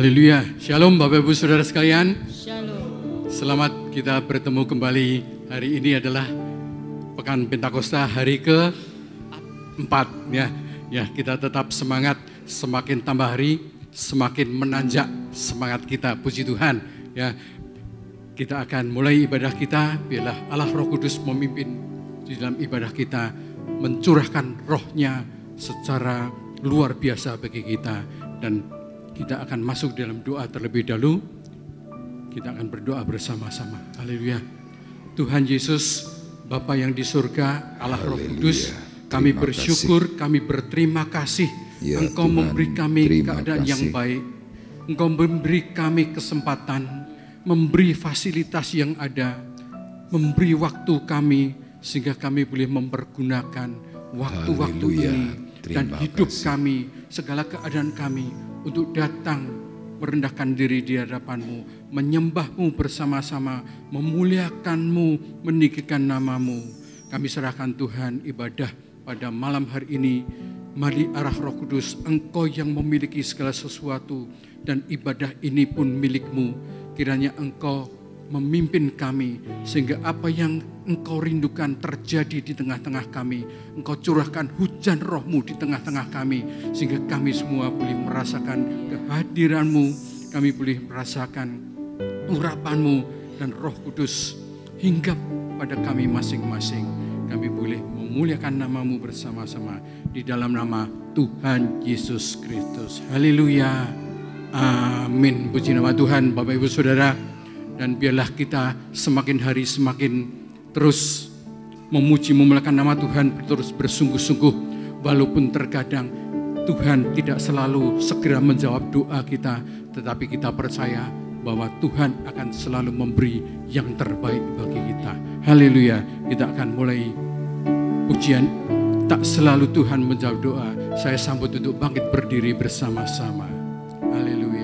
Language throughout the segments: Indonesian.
Haleluya. Shalom Bapak Ibu Saudara sekalian. Shalom. Selamat kita bertemu kembali. Hari ini adalah Pekan Pentakosta hari ke-4 ya. Ya, kita tetap semangat, semakin tambah hari semakin menanjak semangat kita. Puji Tuhan ya. Kita akan mulai ibadah kita, biarlah Allah Roh Kudus memimpin di dalam ibadah kita, mencurahkan rohnya secara luar biasa bagi kita. Dan kita akan masuk dalam doa terlebih dahulu. Kita akan berdoa bersama-sama. Haleluya. Tuhan Yesus, Bapa yang di surga, Allah Roh Kudus, kami bersyukur, kami berterima kasih. Ya, Engkau Tuhan, memberi kami terima keadaan kasih. yang baik. Engkau memberi kami kesempatan, memberi fasilitas yang ada, memberi waktu kami, sehingga kami boleh mempergunakan waktu-waktu Haleluya. ini dan Terima hidup kasih. kami, segala keadaan kami untuk datang merendahkan diri di hadapan-Mu, menyembah-Mu bersama-sama, memuliakan-Mu, meninggikan nama-Mu. Kami serahkan Tuhan ibadah pada malam hari ini. Mari arah Roh Kudus, Engkau yang memiliki segala sesuatu dan ibadah ini pun milik-Mu. Kiranya Engkau memimpin kami sehingga apa yang Engkau rindukan terjadi di tengah-tengah kami. Engkau curahkan hujan roh-Mu di tengah-tengah kami sehingga kami semua boleh merasakan kehadiran-Mu, kami boleh merasakan urapan-Mu dan Roh Kudus hinggap pada kami masing-masing. Kami boleh memuliakan nama-Mu bersama-sama di dalam nama Tuhan Yesus Kristus. Haleluya. Amin. Puji nama Tuhan, Bapak Ibu Saudara. Dan biarlah kita semakin hari semakin terus memuji memuliakan nama Tuhan, terus bersungguh-sungguh walaupun terkadang Tuhan tidak selalu segera menjawab doa kita, tetapi kita percaya bahwa Tuhan akan selalu memberi yang terbaik bagi kita. Haleluya. Kita akan mulai pujian. Tak selalu Tuhan menjawab doa. Saya sambut untuk bangkit berdiri bersama-sama. Haleluya.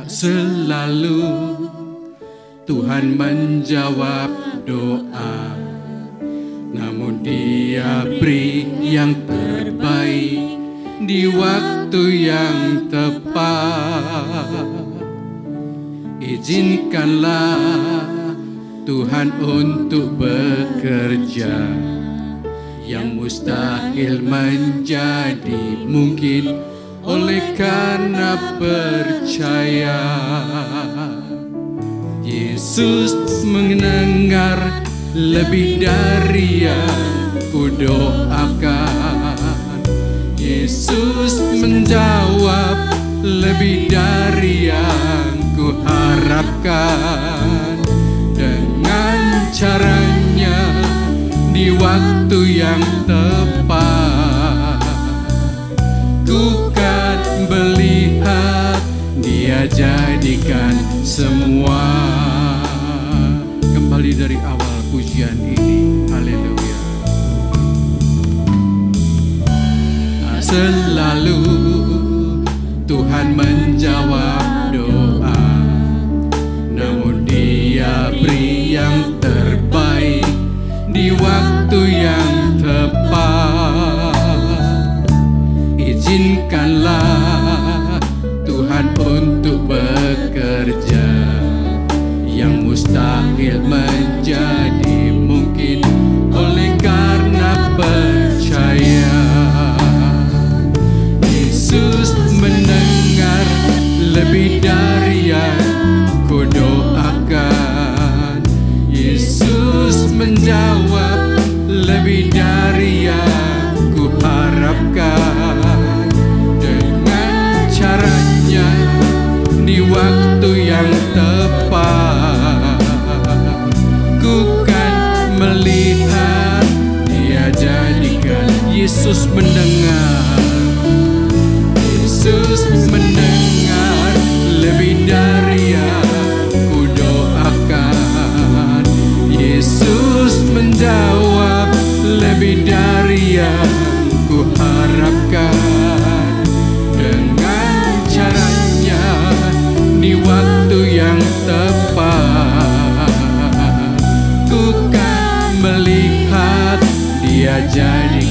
Selalu Tuhan menjawab doa, namun Dia beri yang terbaik di waktu yang tepat. Izinkanlah Tuhan untuk bekerja, yang mustahil menjadi mungkin oleh karena percaya. Yesus mendengar lebih dari yang kudoakan. Yesus menjawab lebih dari yang kuharapkan. Dengan caranya di waktu yang tepat, ku kan melihat Dia jadikan semua. Kembali dari awal pujian ini. Haleluya. Selalu Tuhan menjawab doa, namun Dia beri yang terbaik di waktu yang tepat. Izinkanlah Tuhan untuk bekerja, yang mustahil menjadi mungkin oleh karena percaya. Yesus mendengar lebih dari yang kudoakan. Yesus menjawab lebih dari yang kuharapkan. Dengan caranya di waktu yang tepat, ku kan melihat Dia jadikan. Yesus mendengar, Yesus mendengar lebih dari yang kudoakan. Yesus menjawab lebih dari yang kuharapkan. Dengan caranya di waktu yang tepat, ku kan melihat Dia jadi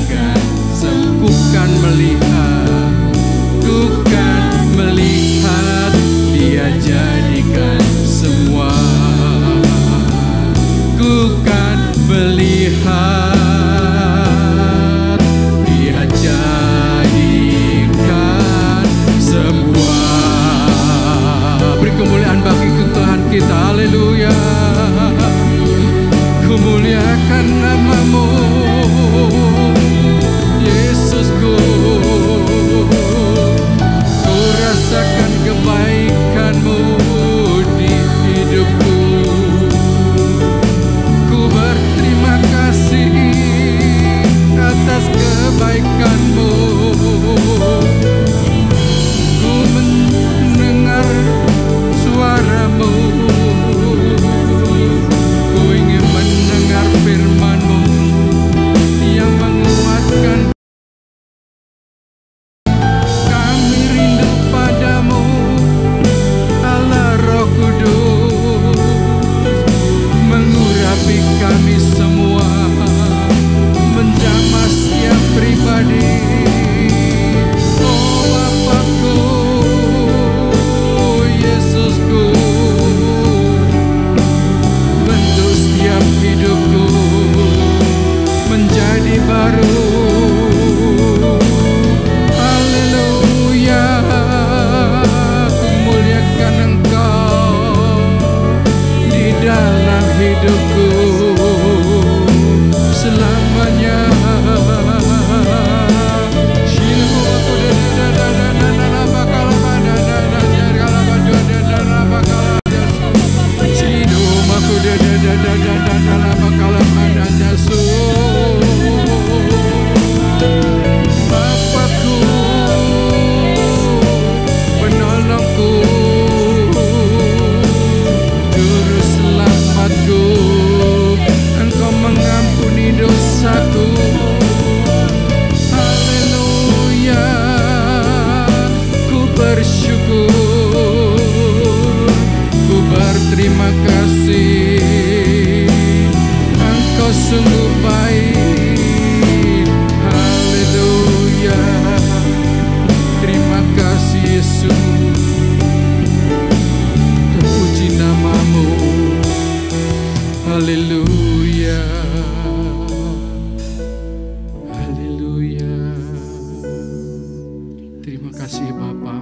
Terima kasih Bapa.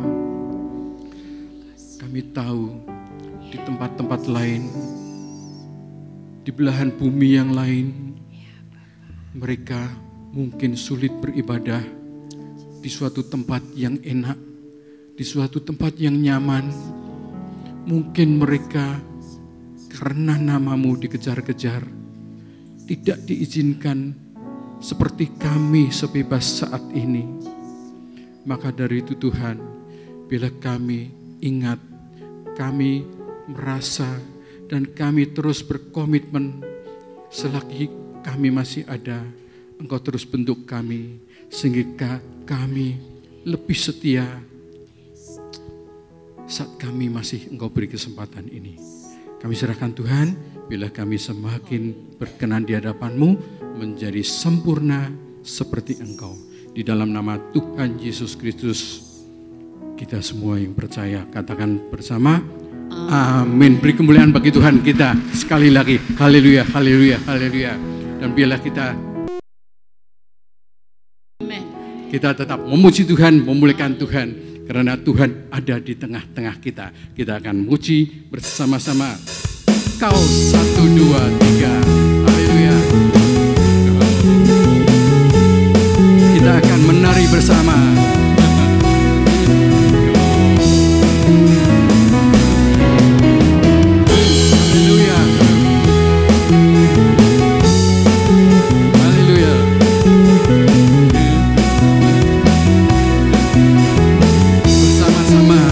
Kami tahu di tempat-tempat lain, di belahan bumi yang lain, mereka mungkin sulit beribadah di suatu tempat yang enak, di suatu tempat yang nyaman. Mungkin mereka karena namamu dikejar-kejar, tidak diizinkan seperti kami sebebas saat ini. Maka dari itu Tuhan, bila kami ingat, kami merasa, dan kami terus berkomitmen, selagi kami masih ada, Engkau terus bentuk kami, sehingga kami lebih setia saat kami masih Engkau beri kesempatan ini. Kami serahkan Tuhan, bila kami semakin berkenan di hadapan-Mu, menjadi sempurna seperti Engkau. Di dalam nama Tuhan Yesus Kristus, kita semua yang percaya, katakan bersama, amin. Beri kemuliaan bagi Tuhan kita sekali lagi. Haleluya, haleluya, haleluya. Dan biarlah kita tetap memuji Tuhan, memuliakan Tuhan. Karena Tuhan ada di tengah-tengah kita. Kita akan memuji bersama-sama. Kau 1, 2, 3. Haleluya. Kita akan menari bersama. Haleluya. Haleluya. Bersama-sama.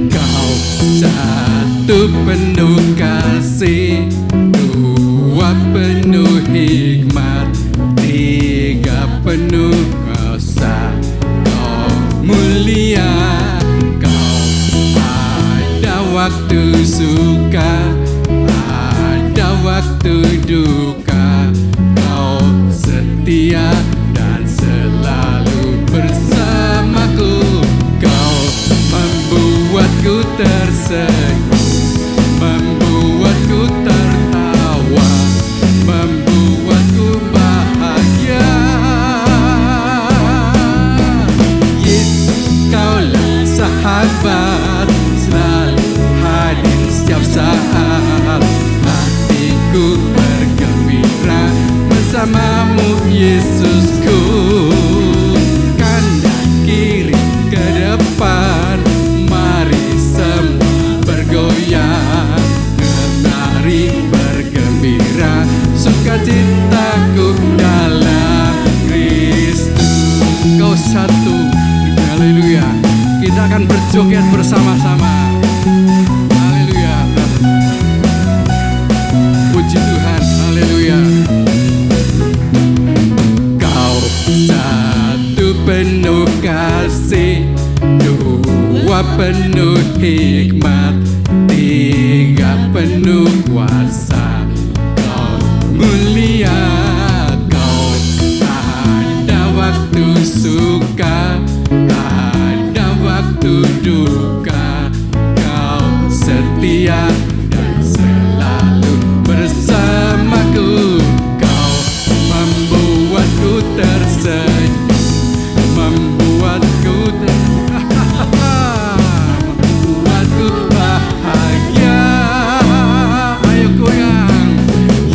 Kau satu penuh kasih, dua penuh hikmat, tiga penuh kuasa. Kau mulia, kau ada waktu suka, ada waktu duka. Kau setia dan selalu bersamaku. Kau membuatku tersenyum, membuatku tertawa, membuatku bahagia. Yesus, Kaulah sahabat, selalu hadir setiap saat. Hatiku bergembira bersamamu, Yesusku. Kanan kiri ke depan, mari semua bergoyang, menari bergembira, sukacitaku dalam Kristus. Kau satu, haleluya. Kita akan berjoget bersama-sama. Haleluya. Puji Tuhan, haleluya. Kau satu penuh kasih, dua penuh hikmat, tiga penuh kuasa. Kau mulia, kau ada waktu suka, ada waktu duka. Kau setia dan selalu bersamaku. Kau membuatku tersenyum, membuatku membuatku bahagia. Ayo goyang.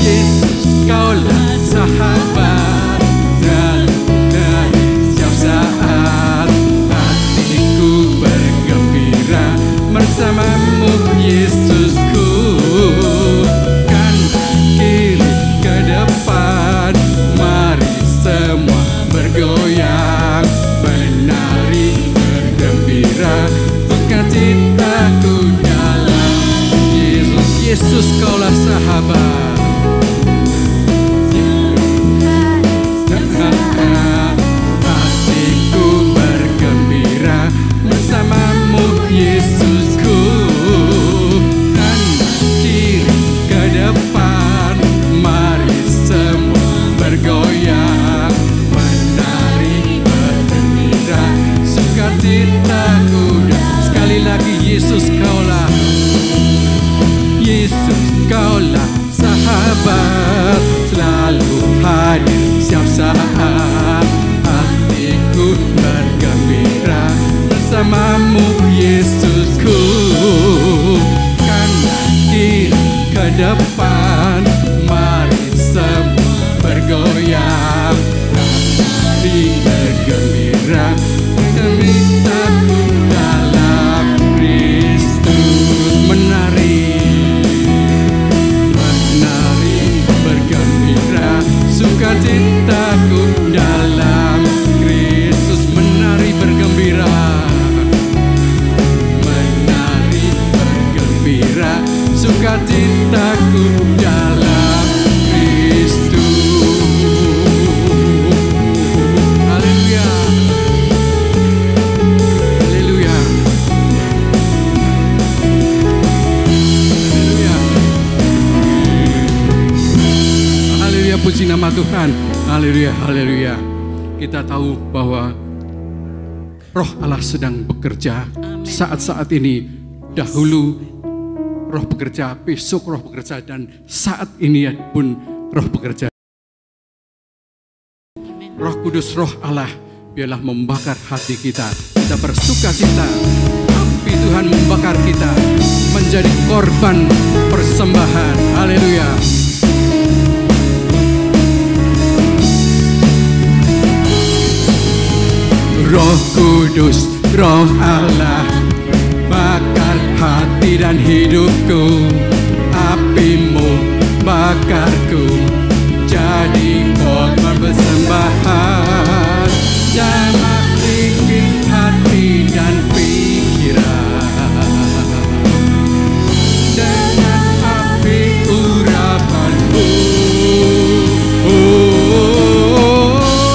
Yesus, Kaulah sahabat, selalu setiap saat. Hatiku bergembira bersamamu, Yesusku. Kanan kiri ke depan, mari semua bergoyang, menari bergembira, sukacitaku dalam Yesus. Yesus, Kaulah sahabat. Hatiku bergembira bersamamu, Yesusku. Kanan kiri ke depan, mari semua bergoyang, menari bergembira, sukacitaku. Sekali lagi, Yesus, Kaulah, Yesus, Kaulah sahabat, selalu hadir setiap saat. Hatiku bergembira bersamamu Yesusku. Kanan kiri ke depan, mari semua bergoyang. Mari bergembira, kami takut dalam Kristus. Menari, menari bergembira, sukacitaku dalam Kristus. Menari bergembira, menari bergembira, sukacitaku dalam Kristus. Haleluya, haleluya, haleluya, haleluya. Puji nama Tuhan. Haleluya, haleluya. Kita tahu bahwa Roh Allah sedang bekerja saat-saat ini. Dahulu Roh bekerja, besok Roh bekerja, dan saat ini pun Roh bekerja. Roh Kudus, Roh Allah, biarlah membakar hati kita. Kita bersukacita, api Tuhan membakar kita menjadi korban persembahan. Haleluya. Roh Kudus, Roh Allah, bakar hati dan hidupku. Apimu bakarku, jadi korban persembahan. Jamah bikin hati dan pikiran dengan api urapanmu.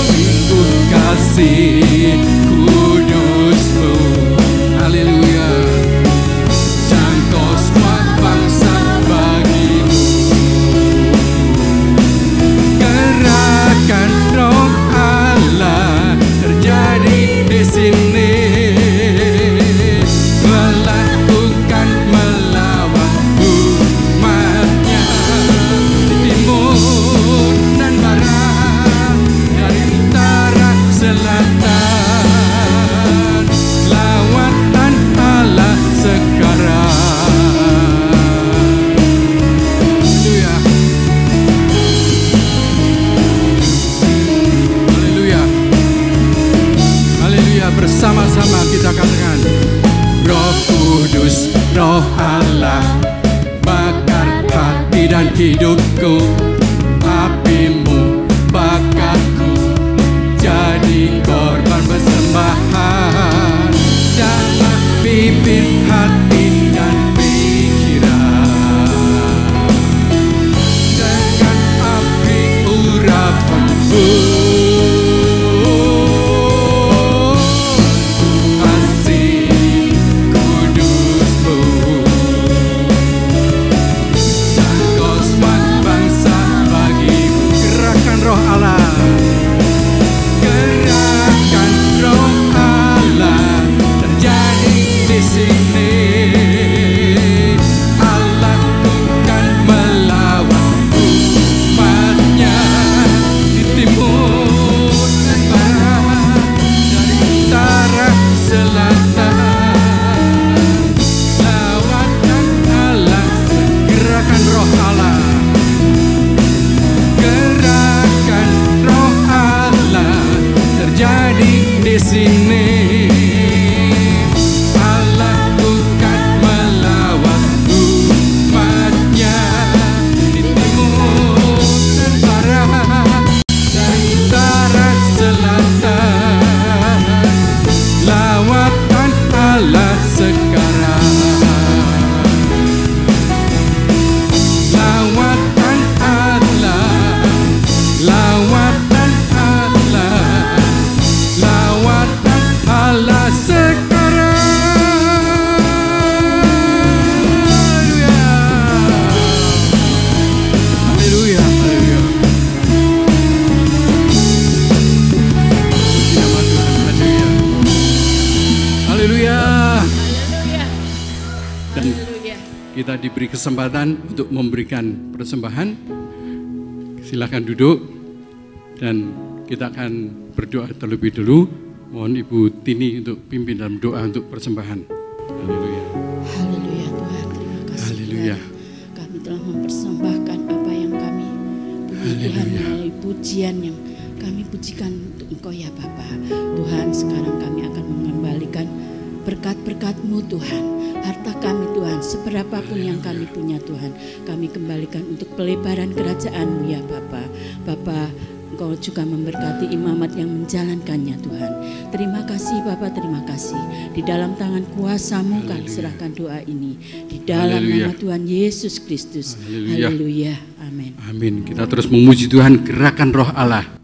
Minggu kasih kudusmu. Haleluya. Jangkau semua bangsa bagimu. Gerakan Roh Allah terjadi di sini, melakukan melawan umatnya di timur dan barat, dari utara selatan. Lawatan Allah sekarang. Haleluya. Haleluya. Haleluya. Bersama-sama kita katakan, Roh Kudus, Roh Allah, bakar hati dan hidupku. Apimu bakarku, jadi korban persembahan. Jangan pimpin hati dan pikiran dengan api urapanmu. Kasih kudusmu, jangkau semua bangsa bagimu. Gerakan Roh Allah, gerakan Roh Allah terjadi di sini. Allah bukan melawan umatnya di timur dan barat, dari utara selatan. Lawatan Allah, gerakan Roh Allah, gerakan Roh Allah terjadi di sini. Allah bukan melawan umatnya di timur dan barat, dari utara selatan. Lawatan Allah sekarang. Lawatan Allah, lawatan Allah, lawatan Allah sekarang. Haleluya. Haleluya, haleluya. Puji nama Tuhan. Haleluya. Haleluya. Dan kita diberi kesempatan untuk memberikan persembahan. Silakan duduk dan kita akan berdoa terlebih dulu. Mohon Ibu Tini untuk pimpin dalam doa untuk persembahan. Haleluya. Haleluya Tuhan, terima kasih. Haleluya. Tuhan. Kami telah mempersembahkan apa yang kami punya Tuhan melalui pujian yang kami pujikan untuk Engkau ya Bapa. Tuhan, sekarang kami akan mengembalikan berkat-berkat-Mu Tuhan. Harta kami Tuhan, seberapapun yang kami punya Tuhan, kami kembalikan untuk pelebaran kerajaan-Mu ya Bapa. Bapa, Engkau juga memberkati imamat yang menjalankannya Tuhan. Terima kasih Bapa, terima kasih. Di dalam tangan kuasa-Mu kami serahkan doa ini. Di dalam nama Tuhan Yesus Kristus. Haleluya. Amin. Amin. Kita terus memuji Tuhan, gerakan Roh Allah.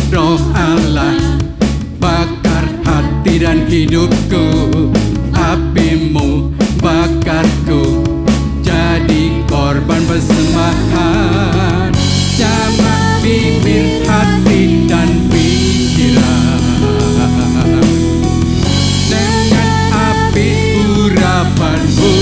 Roh Allah bakar hati dan hidupku, api-Mu bakarku, jadi korban persembahan. Jamah bibir, hati dan pikiran dengan api urapan-Mu.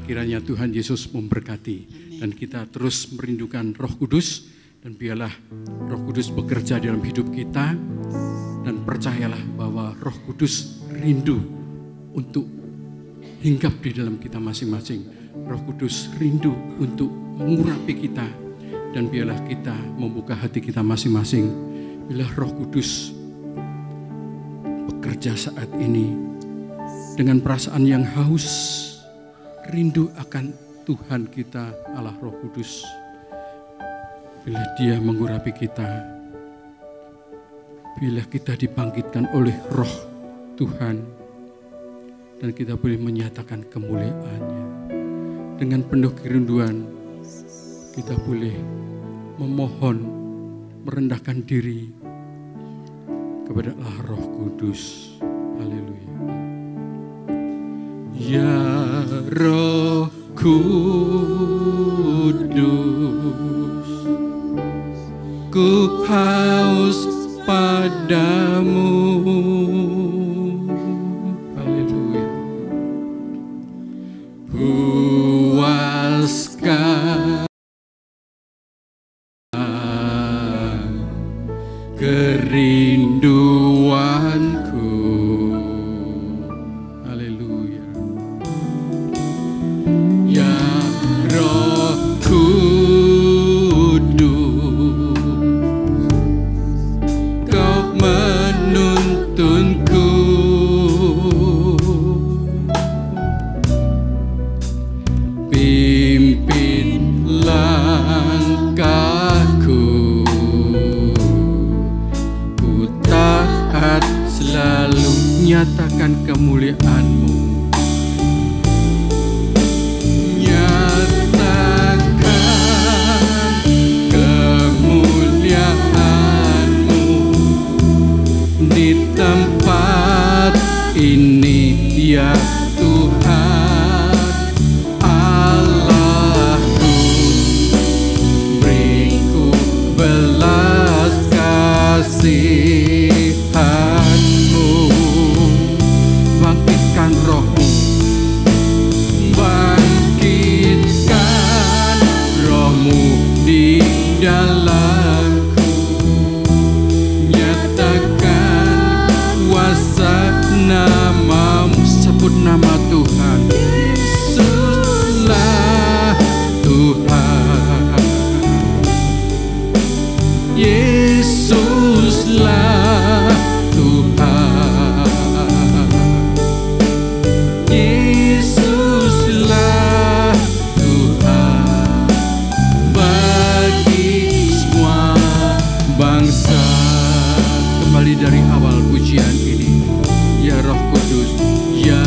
Kiranya Tuhan Yesus memberkati dan kita terus merindukan Roh Kudus, dan biarlah Roh Kudus bekerja dalam hidup kita, dan percayalah bahwa Roh Kudus rindu untuk hinggap di dalam kita masing-masing. Roh Kudus rindu untuk mengurapi kita, dan biarlah kita membuka hati kita masing-masing. Bila Roh Kudus bekerja saat ini dengan perasaan yang haus, rindu akan Tuhan kita Allah Roh Kudus. Bila Dia mengurapi kita, bila kita dibangkitkan oleh Roh Tuhan, dan kita boleh menyatakan kemuliaan-Nya dengan penuh kerinduan, kita boleh memohon, merendahkan diri kepada Allah Roh Kudus. Haleluya. Ya Roh Kudus, ku haus padamu. Haleluya. Puaskan kerinduanku. Haleluya. Ya Roh Kudus, Kau menuntunku, pimpin langkahku, ku taat selalu, nyatakan kemuliaan-Mu. di tempat ini ya Tuhan Allahku, beriku belas kasihan-Mu, bangkitkan roh-Mu, bangkitkan roh-Mu di dalamku, nyatakan kuasa nama-Mu, sebut nama Tuhan. Yesuslah Tuhan, Yesuslah Tuhan, Yesuslah Tuhan bagi semua bangsa. Kembali dari awal pujian ini, ya Roh Kudus, ya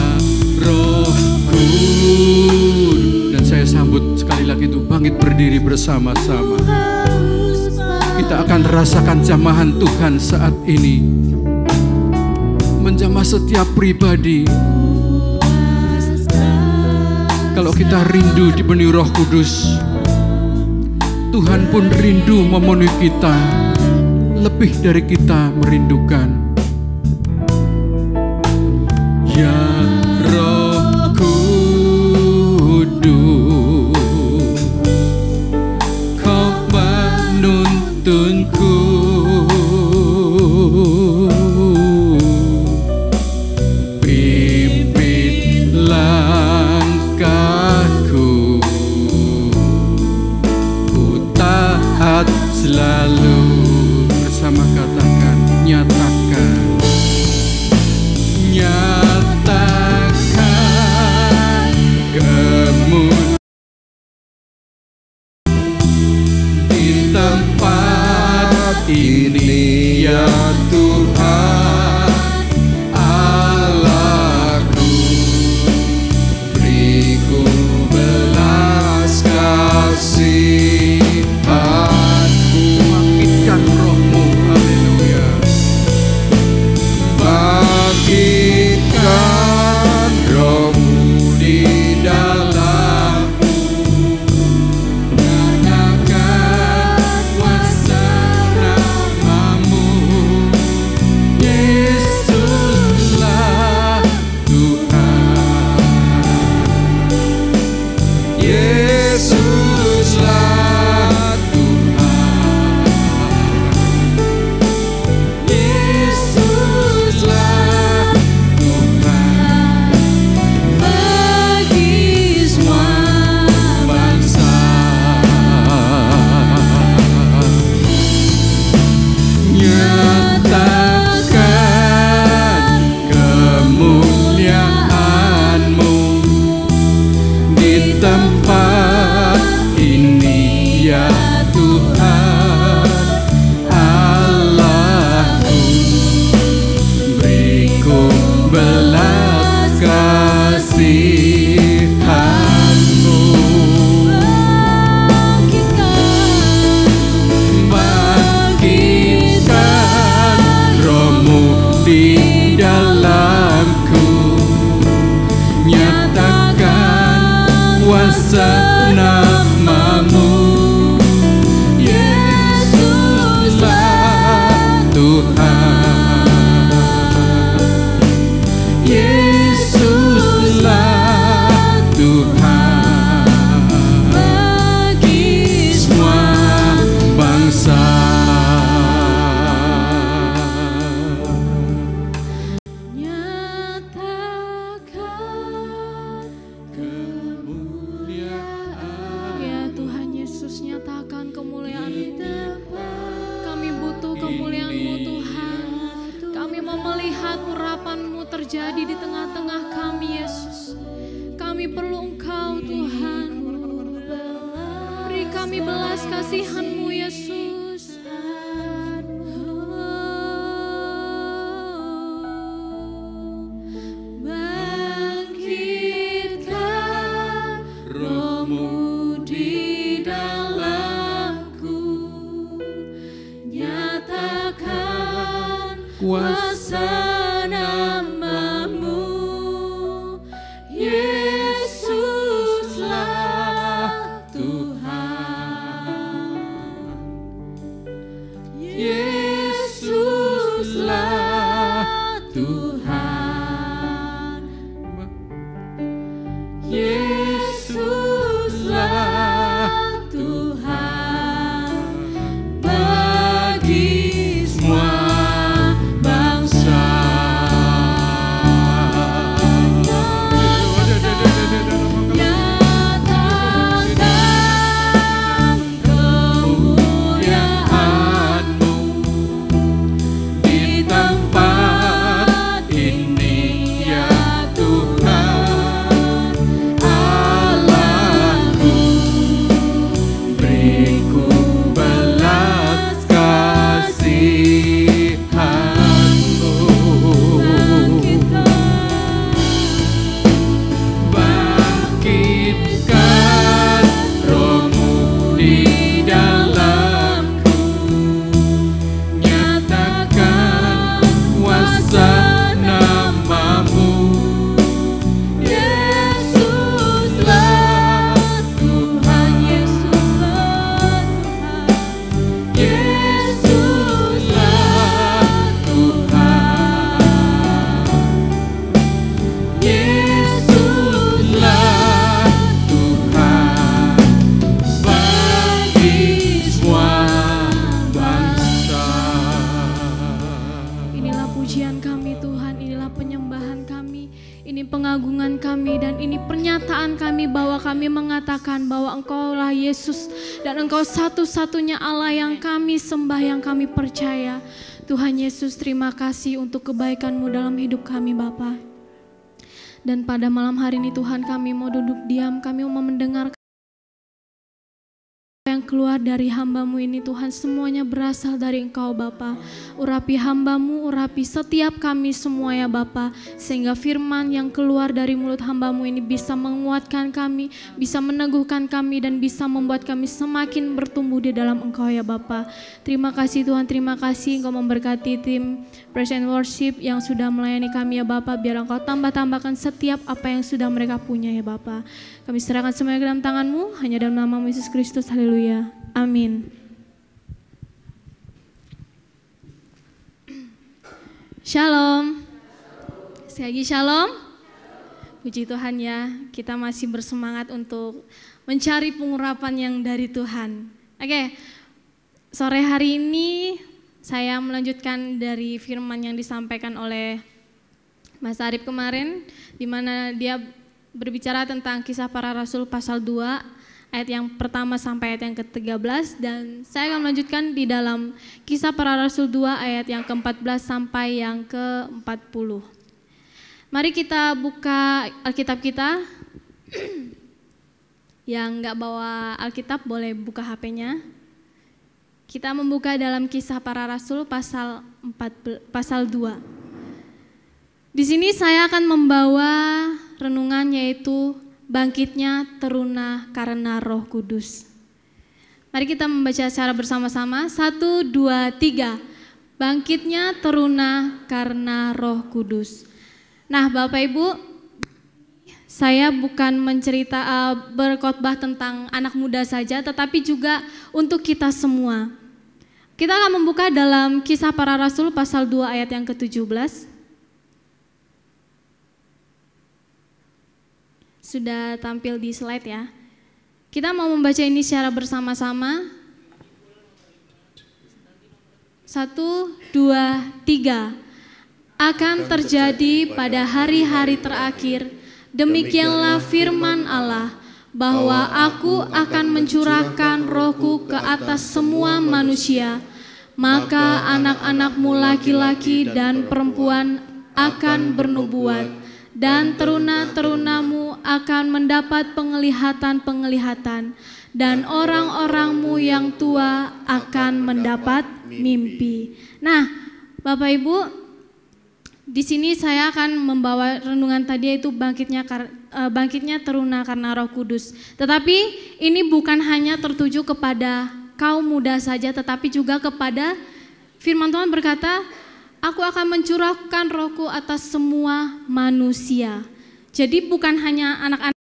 Roh Kudus. Dan saya sambut sekali lagi itu, bangkit berdiri bersama-sama. Kita akan rasakan jamahan Tuhan saat ini, menjamah setiap pribadi. Kalau kita rindu dipenuhi Roh Kudus, Tuhan pun rindu memenuhi kita, lebih dari kita merindukan. Ya Roh Kudus, Kau menuntunku, pimpin langkahku, ku taat selalu. Bersama katakan, nyatakan, nyatakan kemuliaan di tempat ini ya Tuhan Allahku, beriku belas kasihan-Mu, bangkitkan roh-Mu, haleluya, bangkitkan roh-Mu di dalamku, nyatakan kuasa nama-Mu, Yesuslah Tuhan, Yesuslah Tuhan, Yesuslah Tuhan bagi semua bangsa. Nyatakan kemuliaan-Mu di tempat ini ya Tuhan Allahku, beriku belas kasihan-Mu, bangkitkan roh-Mu di dalamku, nyatakan kuasa nama-Mu, Yesuslah Tuhan, Yesuslah Tuhan bagi semua bangsa. Nyatakan Kemuliaan ya Tuhan Yesus, nyatakan kemuliaan-Mu. Kami butuh kemuliaan-Mu Tuhan. Kami mau melihat urapan-Mu terjadi di tengah-tengah kami Yesus. Kami perlu Engkau Tuhan. Beri kami belas kasihan-Mu Yesus. Bangkitkan roh-Mu di dalamku, nyatakan kuasa namamu, Yesuslah Tuhan. Yesuslah Tuhan. Yesuslah Tuhan bagi semua bangsa. Nyatakan kemuliaan-Mu di tempat ini, ya Tuhan Allahku. Beriku belas kasihan-Mu. Bangkitkan Roh-Mu di dalamku. Nyatakan kuasa namamu, Yesuslah Tuhan. Yesuslah Tuhan. Yesuslah Tuhan. Yesuslah Tuhan bagi semua bangsa. Inilah pujian kami Tuhan, inilah penyembahan kami, ini pengagungan kami, dan ini pernyataan kami bahwa kami mengatakan bahwa Engkaulah Yesus dan Engkau satu-satunya Allah yang kami sembah, yang kami percaya. Tuhan Yesus, terima kasih untuk kebaikan-Mu dalam hidup kami Bapa. Dan pada malam hari ini Tuhan, kami mau duduk diam, kami mau mendengar yang keluar dari hamba-Mu ini Tuhan, semuanya berasal dari Engkau Bapa. Urapi hamba-Mu, urapi setiap kami semua ya Bapa, sehingga firman yang keluar dari mulut hamba-Mu ini bisa menguatkan kami, bisa meneguhkan kami, dan bisa membuat kami semakin bertumbuh di dalam Engkau ya Bapa. Terima kasih Tuhan, terima kasih Engkau memberkati tim Praise and Worship yang sudah melayani kami ya Bapa. Biar Engkau tambah-tambahkan setiap apa yang sudah mereka punya ya Bapa. Kami serahkan semuanya ke dalam tangan-Mu, hanya dalam nama Yesus Kristus. Haleluya. Amin. Shalom. Sekali lagi shalom. Puji Tuhan ya, kita masih bersemangat untuk mencari pengurapan yang dari Tuhan. Oke, sore hari ini saya melanjutkan dari firman yang disampaikan oleh Mas Arif kemarin, di mana dia berbicara tentang Kisah Para Rasul pasal 2 ayat yang pertama sampai ayat yang ke-13, dan saya akan melanjutkan di dalam Kisah Para Rasul 2 ayat yang ke-14 sampai yang ke-40. Mari kita buka Alkitab kita. Yang nggak bawa Alkitab boleh buka HP-nya. Kita membuka dalam Kisah Para Rasul pasal 2. Di sini saya akan membawa renungan yaitu bangkitnya teruna karena Roh Kudus. Mari kita membaca secara bersama-sama. 1, 2, 3. Bangkitnya teruna karena Roh Kudus. Nah, Bapak Ibu, saya bukan berkhotbah tentang anak muda saja, tetapi juga untuk kita semua. Kita akan membuka dalam Kisah Para Rasul pasal 2 ayat yang ke-17. Sudah tampil di slide ya. Kita mau membaca ini secara bersama-sama. 1, 2, 3. Akan terjadi pada hari-hari terakhir, demikianlah firman Allah, bahwa aku akan mencurahkan Rohku ke atas semua manusia, maka anak-anakmu laki-laki dan perempuan akan bernubuat, dan teruna-terunamu akan mendapat penglihatan-penglihatan, dan orang-orangmu yang tua akan mendapat mimpi. Nah, Bapak Ibu, di sini saya akan membawa renungan tadi yaitu bangkitnya teruna karena Roh Kudus. Tetapi ini bukan hanya tertuju kepada kaum muda saja, tetapi juga kepada firman Tuhan berkata, aku akan mencurahkan rohku atas semua manusia. Jadi bukan hanya anak-anak,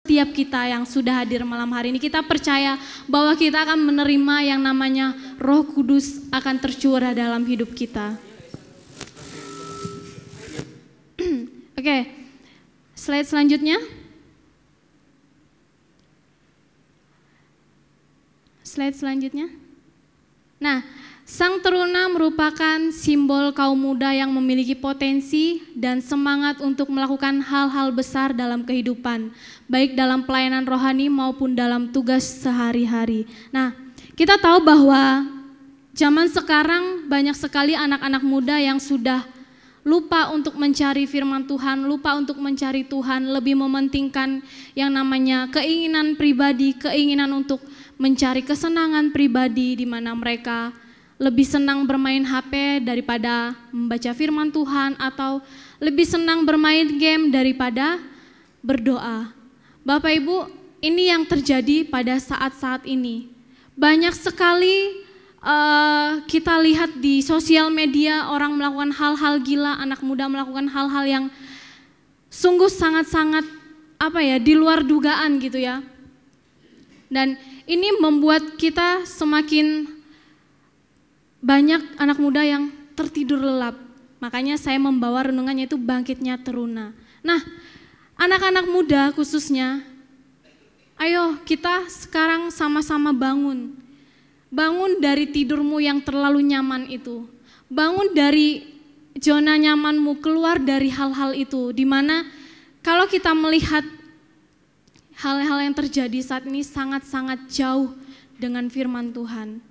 setiap kita yang sudah hadir malam hari ini, kita percaya bahwa kita akan menerima yang namanya Roh Kudus akan tercurah dalam hidup kita. Oke, slide selanjutnya. Slide selanjutnya. Nah, Sang Teruna merupakan simbol kaum muda yang memiliki potensi dan semangat untuk melakukan hal-hal besar dalam kehidupan, baik dalam pelayanan rohani maupun dalam tugas sehari-hari. Nah, kita tahu bahwa zaman sekarang banyak sekali anak-anak muda yang sudah lupa untuk mencari firman Tuhan, lupa untuk mencari Tuhan, lebih mementingkan yang namanya keinginan pribadi, keinginan untuk mencari kesenangan pribadi, di mana mereka lebih senang bermain HP daripada membaca firman Tuhan, atau lebih senang bermain game daripada berdoa. Bapak Ibu, ini yang terjadi pada saat-saat ini. Banyak sekali kita lihat di sosial media orang melakukan hal-hal gila, anak muda melakukan hal-hal yang sungguh sangat-sangat di luar dugaan gitu ya. Dan ini membuat kita semakin banyak anak muda yang tertidur lelap. Makanya saya membawa renungannya itu Bangkitnya Teruna. Nah, anak-anak muda khususnya, ayo kita sekarang sama-sama bangun. Bangun dari tidurmu yang terlalu nyaman itu. Bangun dari zona nyamanmu, keluar dari hal-hal itu. Dimana kalau kita melihat hal-hal yang terjadi saat ini sangat-sangat jauh dengan firman Tuhan.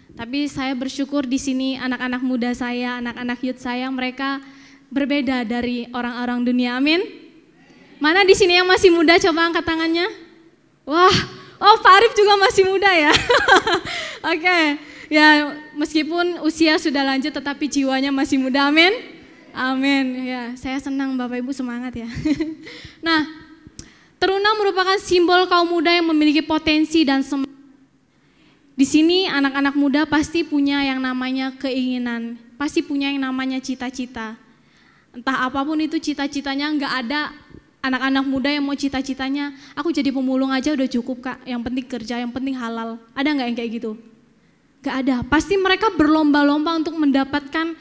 Tapi saya bersyukur di sini anak-anak muda saya, anak-anak youth saya, mereka berbeda dari orang-orang dunia. Amin. Mana di sini yang masih muda? Coba angkat tangannya. Wah, Pak Arif juga masih muda ya. Oke, ya meskipun usia sudah lanjut tetapi jiwanya masih muda. Amin. Amin. Ya, saya senang Bapak Ibu semangat ya. Nah, Teruna merupakan simbol kaum muda yang memiliki potensi dan semangat. Di sini anak-anak muda pasti punya yang namanya keinginan, pasti punya yang namanya cita-cita. Entah apapun itu cita-citanya, nggak ada anak-anak muda yang mau cita-citanya, aku jadi pemulung aja udah cukup Kak, yang penting kerja, yang penting halal. Ada nggak yang kayak gitu? Nggak ada, pasti mereka berlomba-lomba untuk mendapatkan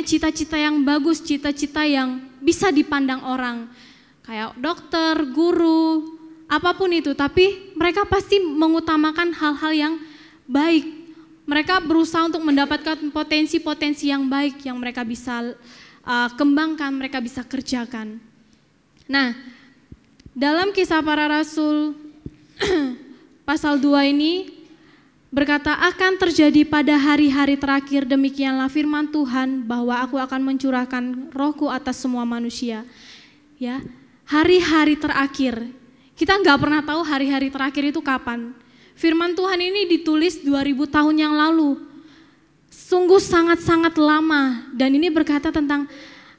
cita-cita yang bagus, cita-cita yang bisa dipandang orang. Kayak dokter, guru, apapun itu, tapi mereka pasti mengutamakan hal-hal yang baik. Mereka berusaha untuk mendapatkan potensi-potensi yang baik yang mereka bisa kembangkan, mereka bisa kerjakan. Nah, dalam Kisah Para Rasul pasal 2 ini berkata, akan terjadi pada hari-hari terakhir demikianlah firman Tuhan bahwa aku akan mencurahkan rohku atas semua manusia. Ya, hari-hari terakhir. Kita nggak pernah tahu hari-hari terakhir itu kapan. Firman Tuhan ini ditulis 2000 tahun yang lalu. Sungguh sangat-sangat lama. Dan ini berkata tentang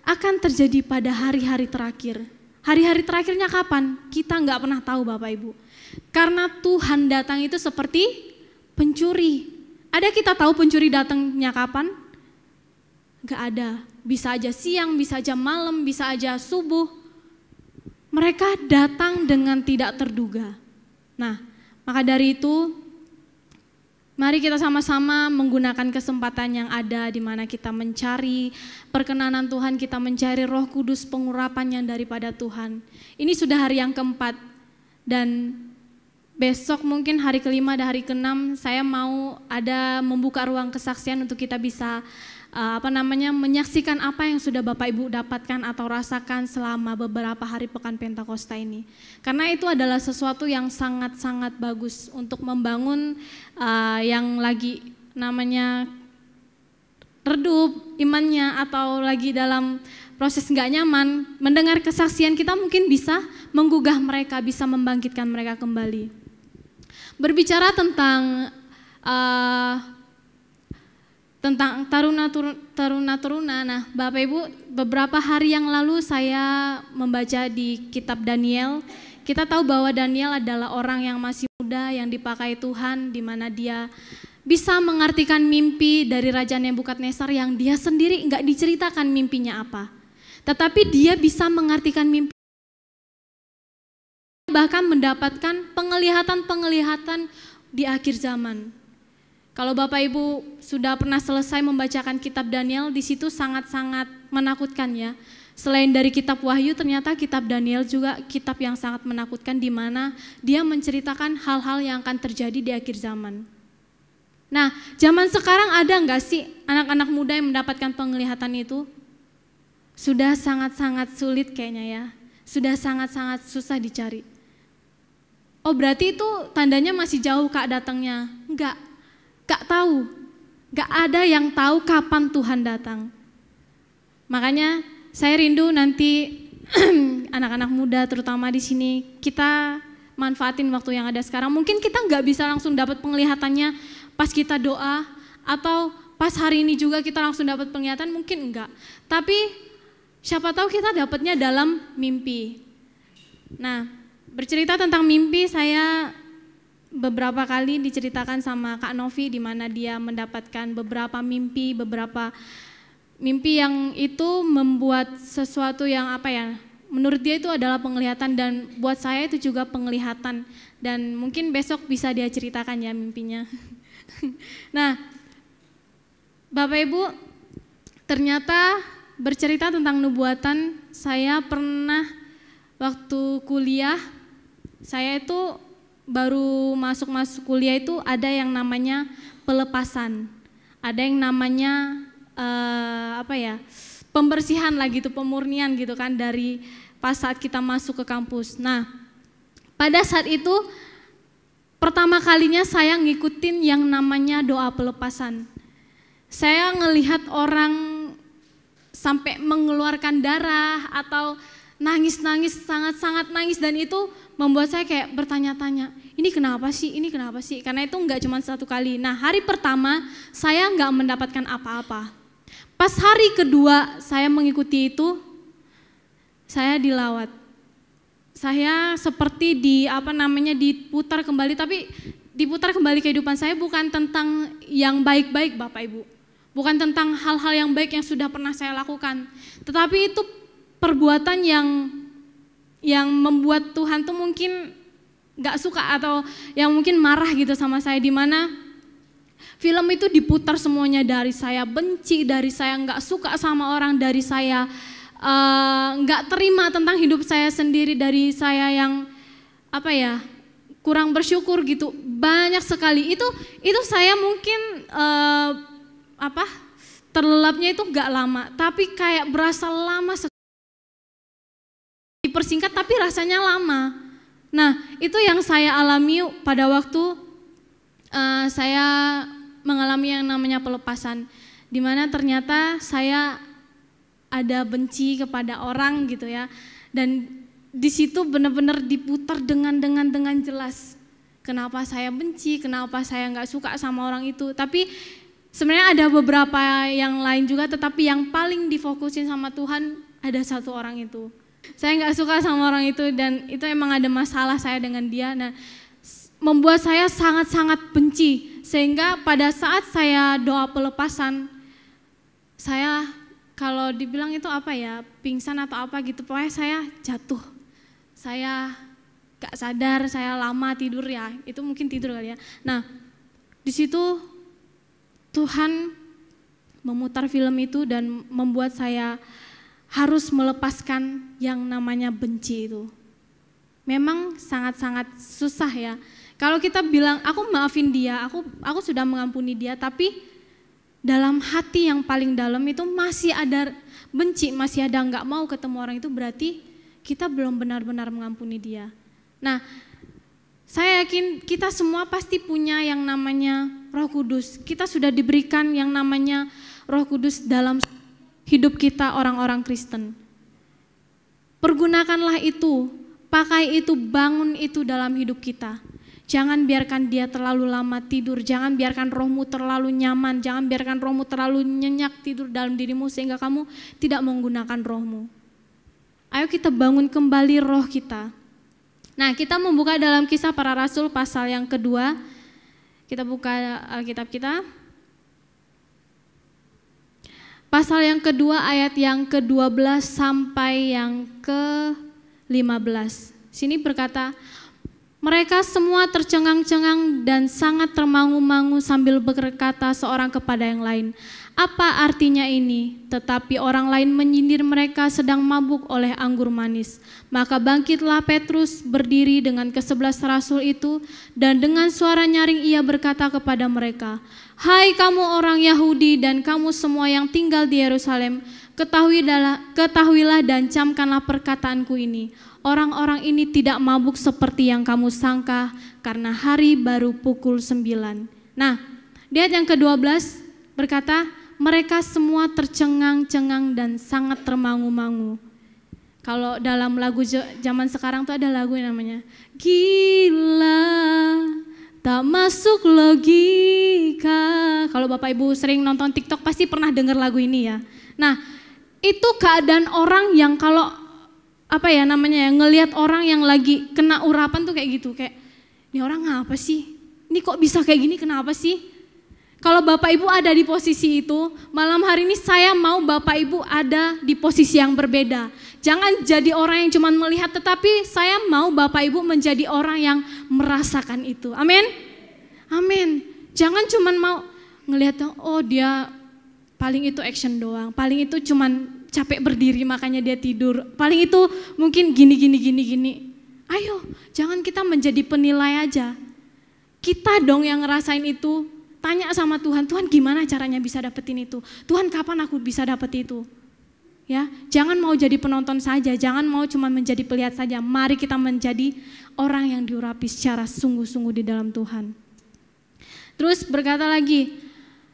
akan terjadi pada hari-hari terakhir. Hari-hari terakhirnya kapan? Kita nggak pernah tahu Bapak Ibu. Karena Tuhan datang itu seperti pencuri. Ada kita tahu pencuri datangnya kapan? Nggak ada. Bisa aja siang, bisa aja malam, bisa aja subuh. Mereka datang dengan tidak terduga. Nah, maka dari itu, mari kita sama-sama menggunakan kesempatan yang ada di mana kita mencari perkenanan Tuhan, kita mencari Roh Kudus, pengurapan yang daripada Tuhan. Ini sudah hari yang keempat, dan besok mungkin hari kelima dan hari keenam saya mau ada membuka ruang kesaksian untuk kita bisa menyaksikan apa yang sudah Bapak Ibu dapatkan atau rasakan selama beberapa hari Pekan Pentakosta ini. Karena itu adalah sesuatu yang sangat-sangat bagus untuk membangun yang lagi namanya redup imannya atau lagi dalam proses nggak nyaman, mendengar kesaksian kita mungkin bisa menggugah mereka, bisa membangkitkan mereka kembali. Berbicara tentang taruna. Nah, Bapak Ibu, beberapa hari yang lalu saya membaca di kitab Daniel. Kita tahu bahwa Daniel adalah orang yang masih muda, yang dipakai Tuhan, di mana dia bisa mengartikan mimpi dari Raja Nebukadnezar yang dia sendiri nggak diceritakan mimpinya apa. Tetapi dia bisa mengartikan mimpi, bahkan mendapatkan penglihatan-penglihatan di akhir zaman. Kalau Bapak Ibu sudah pernah selesai membacakan kitab Daniel, di situ sangat-sangat menakutkan ya. Selain dari kitab Wahyu, ternyata kitab Daniel juga kitab yang sangat menakutkan, di mana dia menceritakan hal-hal yang akan terjadi di akhir zaman. Nah, zaman sekarang ada nggak sih anak-anak muda yang mendapatkan penglihatan itu? Sudah sangat-sangat sulit kayaknya ya. Sudah sangat-sangat susah dicari. Oh, berarti itu tandanya masih jauh Kak datangnya. Enggak tahu. Enggak ada yang tahu kapan Tuhan datang. Makanya saya rindu nanti anak-anak muda terutama di sini, kita manfaatin waktu yang ada sekarang. Mungkin kita enggak bisa langsung dapat penglihatannya pas kita doa, atau pas hari ini juga kita langsung dapat penglihatan, mungkin enggak. Tapi siapa tahu kita dapatnya dalam mimpi. Nah, bercerita tentang mimpi, saya beberapa kali diceritakan sama Kak Novi, di mana dia mendapatkan beberapa mimpi yang itu membuat sesuatu yang menurut dia itu adalah penglihatan, dan buat saya itu juga penglihatan, dan mungkin besok bisa dia ceritakan ya mimpinya. Nah, Bapak Ibu, ternyata bercerita tentang nubuatan, saya pernah waktu kuliah, saya itu baru masuk kuliah itu ada yang namanya pelepasan, ada yang namanya pembersihan lah gitu, pemurnian gitu kan, dari pas saat kita masuk ke kampus. Nah, pada saat itu pertama kalinya saya ngikutin yang namanya doa pelepasan. Saya ngelihat orang sampai mengeluarkan darah atau nangis-nangis, sangat-sangat nangis, dan itu membuat saya kayak bertanya-tanya, ini kenapa sih? Karena itu enggak cuma satu kali. Nah, hari pertama saya enggak mendapatkan apa-apa. Pas hari kedua saya mengikuti itu, saya dilawat. Saya seperti diputar kembali, tapi diputar kembali kehidupan saya bukan tentang yang baik-baik Bapak Ibu. Bukan tentang hal-hal yang baik yang sudah pernah saya lakukan. Tetapi itu perbuatan yang membuat Tuhan tuh mungkin gak suka, atau yang mungkin marah gitu sama saya, di mana film itu diputar semuanya, dari saya benci, dari saya gak suka sama orang, dari saya gak terima tentang hidup saya sendiri, dari saya yang kurang bersyukur gitu, banyak sekali. Itu saya mungkin terlelapnya itu gak lama, tapi kayak berasa lama sekali. Dipersingkat tapi rasanya lama. Nah, itu yang saya alami pada waktu saya mengalami yang namanya pelepasan, di mana ternyata saya ada benci kepada orang gitu ya, dan di situ benar-benar diputar dengan jelas. Kenapa saya benci, kenapa saya nggak suka sama orang itu. Tapi sebenarnya ada beberapa yang lain juga, tetapi yang paling difokusin sama Tuhan ada satu orang itu. Saya nggak suka sama orang itu, dan itu emang ada masalah saya dengan dia. Nah, membuat saya sangat-sangat benci, sehingga pada saat saya doa pelepasan, saya kalau dibilang itu pingsan atau apa gitu, pokoknya saya jatuh. Saya gak sadar, saya lama tidur ya, itu mungkin tidur kali ya. Nah, di situ Tuhan memutar film itu dan membuat saya harus melepaskan yang namanya benci itu. Memang sangat-sangat susah ya. Kalau kita bilang aku maafin dia, aku sudah mengampuni dia, tapi dalam hati yang paling dalam itu masih ada benci, masih ada nggak mau ketemu orang itu, berarti kita belum benar-benar mengampuni dia. Nah, saya yakin kita semua pasti punya yang namanya Roh Kudus. Kita sudah diberikan yang namanya Roh Kudus dalam hidup kita orang-orang Kristen. Pergunakanlah itu, pakai itu, bangun itu dalam hidup kita. Jangan biarkan dia terlalu lama tidur, jangan biarkan rohmu terlalu nyaman, jangan biarkan rohmu terlalu nyenyak tidur dalam dirimu sehingga kamu tidak menggunakan rohmu. Ayo kita bangun kembali roh kita. Nah, kita membuka dalam Kisah Para Rasul pasal yang kedua. Kita buka Alkitab kita. Pasal yang kedua ayat yang ke-12 sampai yang ke-15. Sini berkata, mereka semua tercengang-cengang dan sangat termangu-mangu sambil berkata seorang kepada yang lain, apa artinya ini? Tetapi orang lain menyindir mereka sedang mabuk oleh anggur manis. Maka bangkitlah Petrus berdiri dengan ke-11 rasul itu, dan dengan suara nyaring ia berkata kepada mereka, hai kamu orang Yahudi dan kamu semua yang tinggal di Yerusalem, ketahuilah dan camkanlah perkataanku ini. Orang-orang ini tidak mabuk seperti yang kamu sangka, karena hari baru pukul 9. Nah, di ayat yang ke-12 berkata, mereka semua tercengang-cengang dan sangat termangu-mangu. Kalau dalam lagu zaman sekarang tuh ada lagu yang namanya Gila, tak masuk logika. Kalau Bapak Ibu sering nonton TikTok pasti pernah dengar lagu ini ya. Nah, itu keadaan orang yang kalau ngelihat orang yang lagi kena urapan tuh kayak gitu, kayak ini orang ngapa sih? Ini kok bisa kayak gini, kenapa sih? Kalau Bapak Ibu ada di posisi itu, malam hari ini saya mau Bapak Ibu ada di posisi yang berbeda. Jangan jadi orang yang cuma melihat, tetapi saya mau Bapak Ibu menjadi orang yang merasakan itu. Amin? Amin. Jangan cuma mau ngelihat, oh dia paling itu action doang, paling itu cuman capek berdiri makanya dia tidur, paling itu mungkin gini. Ayo, jangan kita menjadi penilai aja. Kita dong yang ngerasain itu, tanya sama Tuhan, Tuhan gimana caranya bisa dapetin itu? Tuhan kapan aku bisa dapet itu? Ya, jangan mau jadi penonton saja, jangan mau cuma menjadi pelihat saja. Mari kita menjadi orang yang diurapi secara sungguh-sungguh di dalam Tuhan. Terus berkata lagi,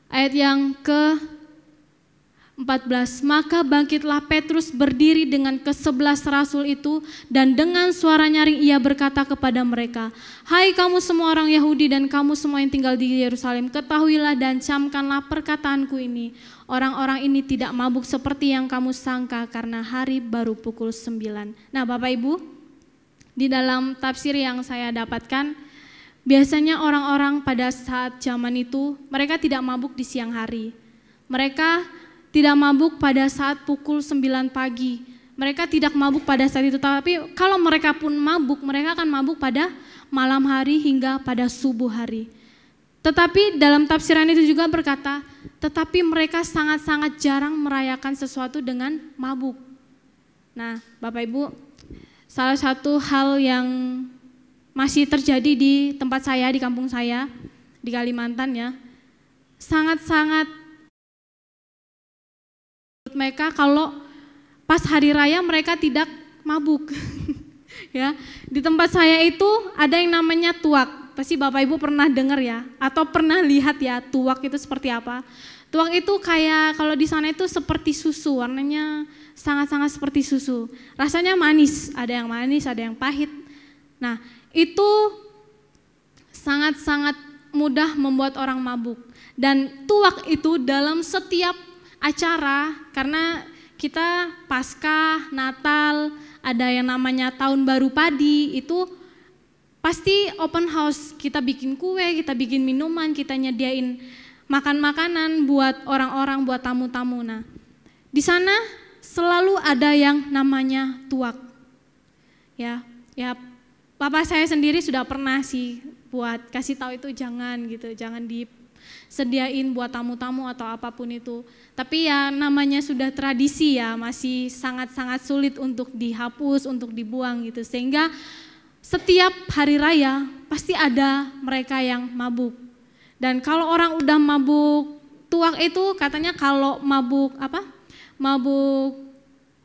ayat yang ke-14, maka bangkitlah Petrus berdiri dengan ke-11 rasul itu, dan dengan suara nyaring ia berkata kepada mereka, hai kamu semua orang Yahudi dan kamu semua yang tinggal di Yerusalem, ketahuilah dan camkanlah perkataanku ini. Orang-orang ini tidak mabuk seperti yang kamu sangka, karena hari baru pukul 9. Nah Bapak Ibu, di dalam tafsir yang saya dapatkan, biasanya orang-orang pada saat zaman itu, mereka tidak mabuk di siang hari. Mereka tidak mabuk pada saat pukul 9 pagi. Mereka tidak mabuk pada saat itu, tapi kalau mereka pun mabuk, mereka akan mabuk pada malam hari hingga pada subuh hari. Tetapi dalam tafsiran itu juga berkata, tetapi mereka sangat-sangat jarang merayakan sesuatu dengan mabuk. Nah, Bapak Ibu, salah satu hal yang masih terjadi di tempat saya, di kampung saya, di Kalimantan ya, sangat-sangat mereka kalau pas hari raya mereka tidak mabuk. Ya, di tempat saya itu ada yang namanya tuak. Pasti Bapak Ibu pernah dengar ya, atau pernah lihat ya tuak itu seperti apa. Tuak itu kayak kalau di sana itu seperti susu, warnanya sangat-sangat seperti susu. Rasanya manis, ada yang pahit. Nah, itu sangat-sangat mudah membuat orang mabuk. Dan tuak itu dalam setiap acara, karena kita Paskah, Natal, ada yang namanya Tahun Baru Padi, itu pasti open house, kita bikin kue, kita bikin minuman, kita nyediain makan-makanan buat orang-orang, buat tamu-tamu. Nah, di sana selalu ada yang namanya tuak. Ya, papa saya sendiri sudah pernah sih buat kasih tahu itu jangan gitu, jangan disediain buat tamu-tamu atau apapun itu. Tapi ya namanya sudah tradisi ya, masih sangat-sangat sulit untuk dihapus, untuk dibuang gitu. Sehingga setiap hari raya pasti ada mereka yang mabuk. Dan kalau orang udah mabuk tuak itu katanya kalau mabuk mabuk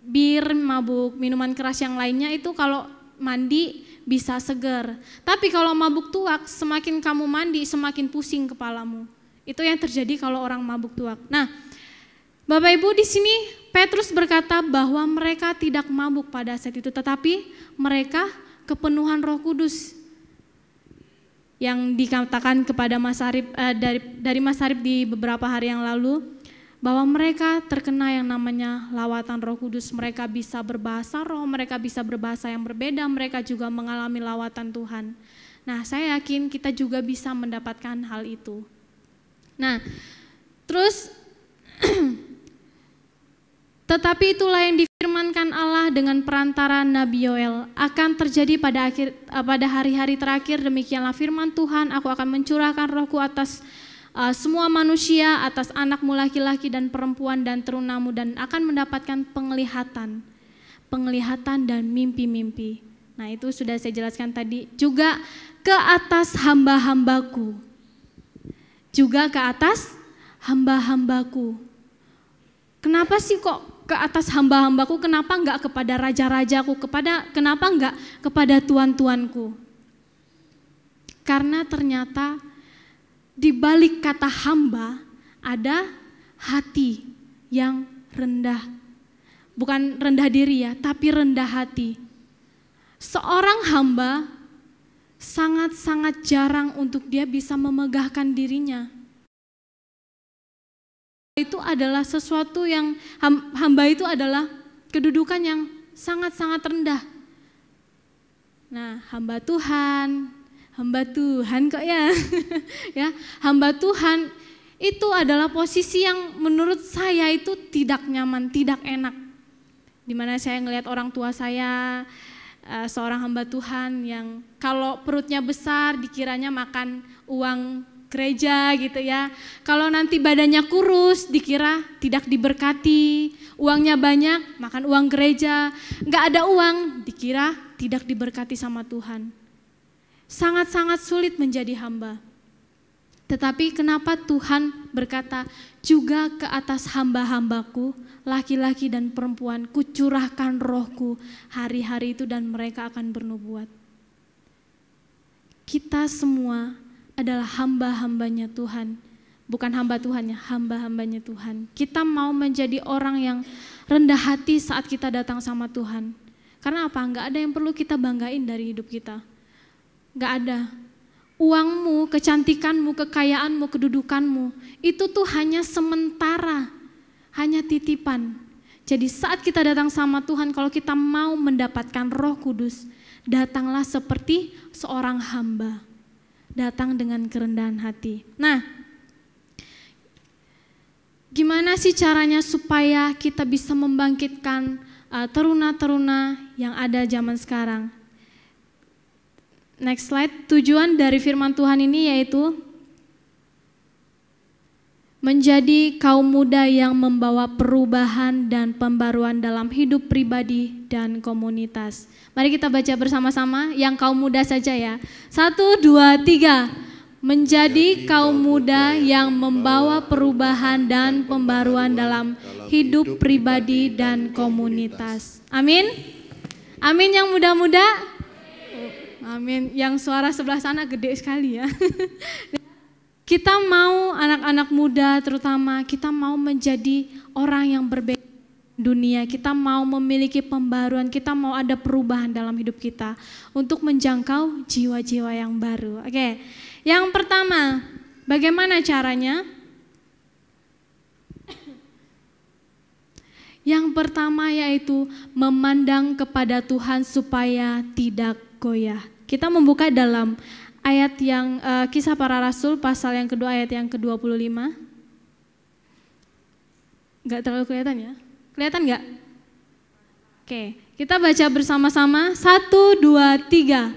bir, mabuk minuman keras yang lainnya itu kalau mandi bisa seger. Tapi kalau mabuk tuak, semakin kamu mandi semakin pusing kepalamu. Itu yang terjadi kalau orang mabuk tuak. Nah, Bapak Ibu di sini Petrus berkata bahwa mereka tidak mabuk pada saat itu, tetapi mereka kepenuhan Roh Kudus yang dikatakan kepada Mas Arif dari Mas Arif di beberapa hari yang lalu, bahwa mereka terkena yang namanya lawatan Roh Kudus. Mereka bisa berbahasa roh, mereka bisa berbahasa yang berbeda, mereka juga mengalami lawatan Tuhan. Nah, saya yakin kita juga bisa mendapatkan hal itu. Nah, terus tetapi itulah yang difirmankan Allah dengan perantara Nabi Yoel akan terjadi pada hari-hari terakhir. Demikianlah firman Tuhan, aku akan mencurahkan rohku atas semua manusia, atas anakmu laki-laki dan perempuan dan terunamu, dan akan mendapatkan penglihatan dan mimpi-mimpi. Nah, itu sudah saya jelaskan tadi. Juga ke atas hamba-hambaku. Juga ke atas hamba-hambaku. Kenapa sih kok ke atas hamba-hambaku? Kenapa enggak kepada raja-rajaku? Kenapa enggak kepada tuan-tuanku? Karena ternyata di balik kata hamba ada hati yang rendah. Bukan rendah diri ya, tapi rendah hati. Seorang hamba sangat-sangat jarang untuk dia bisa memegahkan dirinya. Itu adalah sesuatu yang hamba itu adalah kedudukan yang sangat-sangat rendah. Nah, hamba Tuhan kok ya. Ya, hamba Tuhan itu adalah posisi yang menurut saya itu tidak nyaman, tidak enak. Dimana saya ngelihat orang tua saya, seorang hamba Tuhan yang kalau perutnya besar dikiranya makan uang gereja gitu ya. Kalau nanti badannya kurus dikira tidak diberkati, uangnya banyak makan uang gereja, nggak ada uang dikira tidak diberkati sama Tuhan. Sangat-sangat sulit menjadi hamba. Tetapi kenapa Tuhan berkata, juga ke atas hamba-hambaku, laki-laki dan perempuan, kucurahkan rohku hari-hari itu dan mereka akan bernubuat. Kita semua adalah hamba-hambanya Tuhan, bukan hamba Tuhannya, hamba-hambanya Tuhan. Kita mau menjadi orang yang rendah hati saat kita datang sama Tuhan. Karena apa? Enggak ada yang perlu kita banggain dari hidup kita. Enggak ada. Uangmu, kecantikanmu, kekayaanmu, kedudukanmu, itu tuh hanya sementara, hanya titipan. Jadi saat kita datang sama Tuhan, kalau kita mau mendapatkan Roh Kudus, datanglah seperti seorang hamba. Datang dengan kerendahan hati. Nah, gimana sih caranya supaya kita bisa membangkitkan teruna-teruna yang ada zaman sekarang? Next slide. Tujuan dari firman Tuhan ini yaitu menjadi kaum muda yang membawa perubahan dan pembaruan dalam hidup pribadi dan komunitas. Mari kita baca bersama-sama yang kaum muda saja ya. 1, 2, 3. Menjadi kaum muda yang membawa perubahan dan pembaruan dalam hidup pribadi dan komunitas. Amin. Amin yang muda-muda. Amin. Yang suara sebelah sana gede sekali ya. Kita mau anak-anak muda terutama, kita mau menjadi orang yang berbeda dunia, kita mau memiliki pembaruan, kita mau ada perubahan dalam hidup kita untuk menjangkau jiwa-jiwa yang baru. Oke, yang pertama, bagaimana caranya? Yang pertama yaitu memandang kepada Tuhan supaya tidak goyah. Kita membuka dalam ayat yang Kisah Para Rasul pasal yang kedua ayat yang ke-25. Enggak terlalu kelihatan ya? Kelihatan enggak? Oke, kita baca bersama-sama. 1, 2, 3.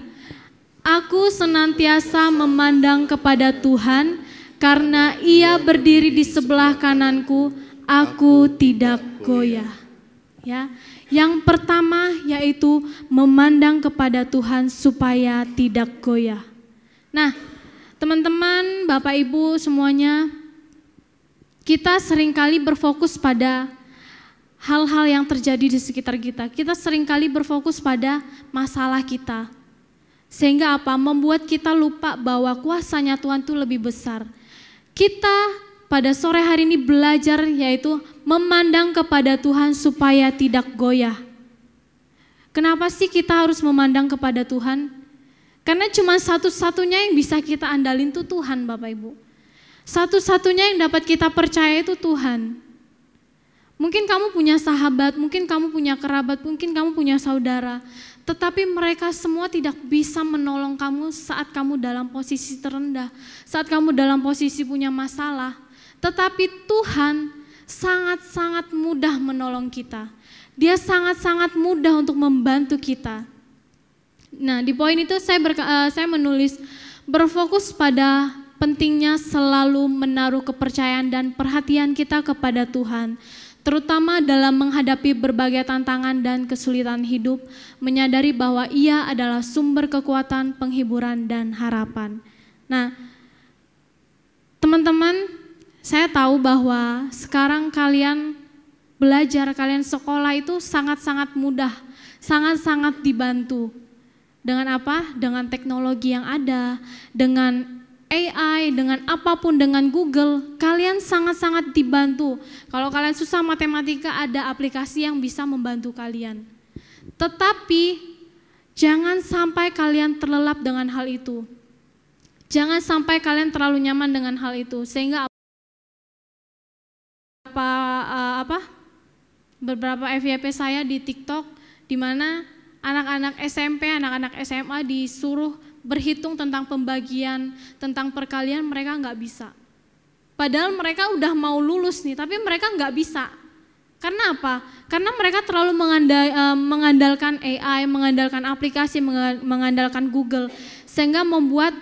Aku senantiasa memandang kepada Tuhan, karena Ia berdiri di sebelah kananku, aku tidak goyah. Ya. Yang pertama yaitu memandang kepada Tuhan supaya tidak goyah. Nah, teman-teman, Bapak Ibu semuanya, kita seringkali berfokus pada hal-hal yang terjadi di sekitar kita. Kita seringkali berfokus pada masalah kita. Sehingga apa? Membuat kita lupa bahwa kuasanya Tuhan itu lebih besar. Kita pada sore hari ini belajar yaitu memandang kepada Tuhan supaya tidak goyah. Kenapa sih kita harus memandang kepada Tuhan? Karena cuma satu-satunya yang bisa kita andalin itu Tuhan, Bapak Ibu. Satu-satunya yang dapat kita percaya itu Tuhan. Mungkin kamu punya sahabat, mungkin kamu punya kerabat, mungkin kamu punya saudara. tetapi mereka semua tidak bisa menolong kamu saat kamu dalam posisi terendah, saat kamu dalam posisi punya masalah. Tetapi Tuhan sangat-sangat mudah menolong kita. Dia sangat-sangat mudah untuk membantu kita. Nah, di poin itu saya menulis, berfokus pada pentingnya selalu menaruh kepercayaan dan perhatian kita kepada Tuhan, terutama dalam menghadapi berbagai tantangan dan kesulitan hidup, menyadari bahwa Ia adalah sumber kekuatan, penghiburan, dan harapan. Nah, teman-teman, saya tahu bahwa sekarang kalian belajar, kalian sekolah itu sangat-sangat mudah, sangat-sangat dibantu. Dengan apa? Dengan teknologi yang ada, dengan AI, dengan apapun, dengan Google, kalian sangat-sangat dibantu. Kalau kalian susah matematika, ada aplikasi yang bisa membantu kalian. Tetapi jangan sampai kalian terlelap dengan hal itu. Jangan sampai kalian terlalu nyaman dengan hal itu, sehingga beberapa FYP saya di TikTok, di mana anak-anak SMP, anak-anak SMA disuruh berhitung tentang pembagian, tentang perkalian, mereka nggak bisa. Padahal mereka udah mau lulus nih, tapi mereka nggak bisa. Karena apa? Karena mereka terlalu mengandalkan AI, mengandalkan aplikasi, mengandalkan Google, sehingga membuat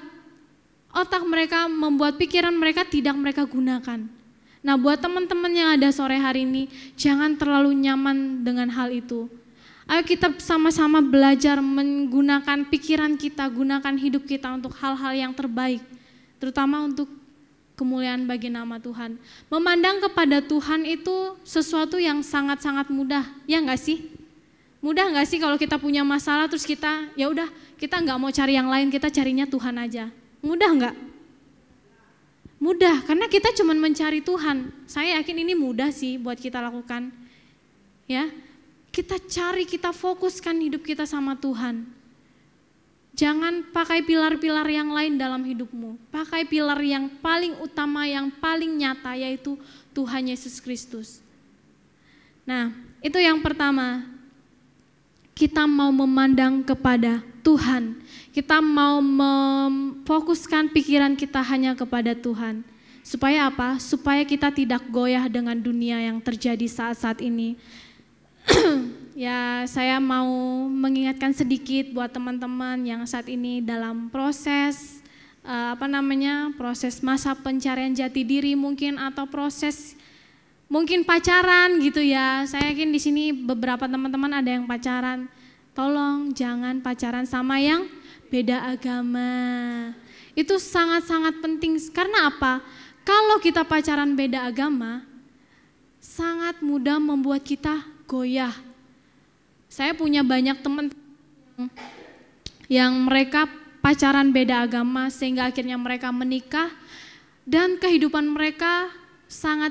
otak mereka, membuat pikiran mereka tidak mereka gunakan. Nah, buat teman-teman yang ada sore hari ini, jangan terlalu nyaman dengan hal itu. Ayo kita sama-sama belajar menggunakan pikiran kita, gunakan hidup kita untuk hal-hal yang terbaik, terutama untuk kemuliaan bagi nama Tuhan. Memandang kepada Tuhan itu sesuatu yang sangat-sangat mudah, ya enggak sih? Mudah enggak sih kalau kita punya masalah terus kita, ya udah kita enggak mau cari yang lain, kita carinya Tuhan aja. Mudah enggak? Mudah, karena kita cuma mencari Tuhan. Saya yakin ini mudah sih buat kita lakukan. Ya. Kita cari, kita fokuskan hidup kita sama Tuhan. Jangan pakai pilar-pilar yang lain dalam hidupmu. Pakai pilar yang paling utama, yang paling nyata, yaitu Tuhan Yesus Kristus. Nah, itu yang pertama. Kita mau memandang kepada Tuhan. Kita mau memfokuskan pikiran kita hanya kepada Tuhan. Supaya apa? Supaya kita tidak goyah dengan dunia yang terjadi saat-saat ini. Ya, saya mau mengingatkan sedikit buat teman-teman yang saat ini dalam proses proses masa pencarian jati diri mungkin, atau proses mungkin pacaran gitu ya. Saya yakin di sini beberapa teman-teman ada yang pacaran. Tolong jangan pacaran sama yang beda agama. Itu sangat-sangat penting. Karena apa? Kalau kita pacaran beda agama, sangat mudah membuat kita goyah. Saya punya banyak teman yang mereka pacaran beda agama sehingga akhirnya mereka menikah dan kehidupan mereka sangat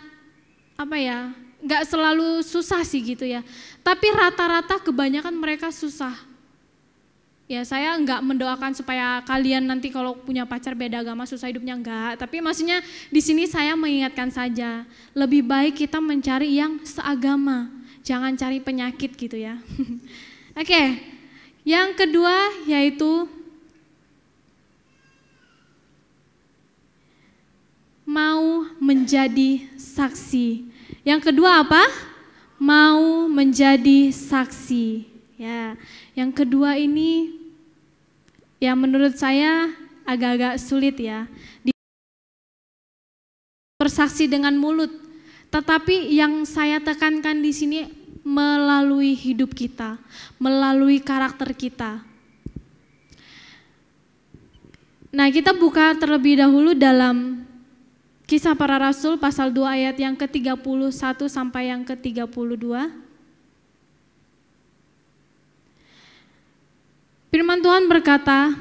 nggak selalu susah sih gitu ya. Tapi rata-rata kebanyakan mereka susah. Ya, saya nggak mendoakan supaya kalian nanti kalau punya pacar beda agama susah hidupnya, enggak. Tapi maksudnya di sini saya mengingatkan saja, lebih baik kita mencari yang seagama. Jangan cari penyakit gitu ya. Oke, yang kedua yaitu mau menjadi saksi. Yang kedua apa? Mau menjadi saksi. Ya, yang kedua ini ya menurut saya agak-agak sulit ya. Bersaksi dengan mulut, tetapi yang saya tekankan di sini melalui hidup kita, melalui karakter kita. Nah, kita buka terlebih dahulu dalam Kisah Para Rasul pasal 2 ayat yang ke-31 sampai yang ke-32. Firman Tuhan berkata,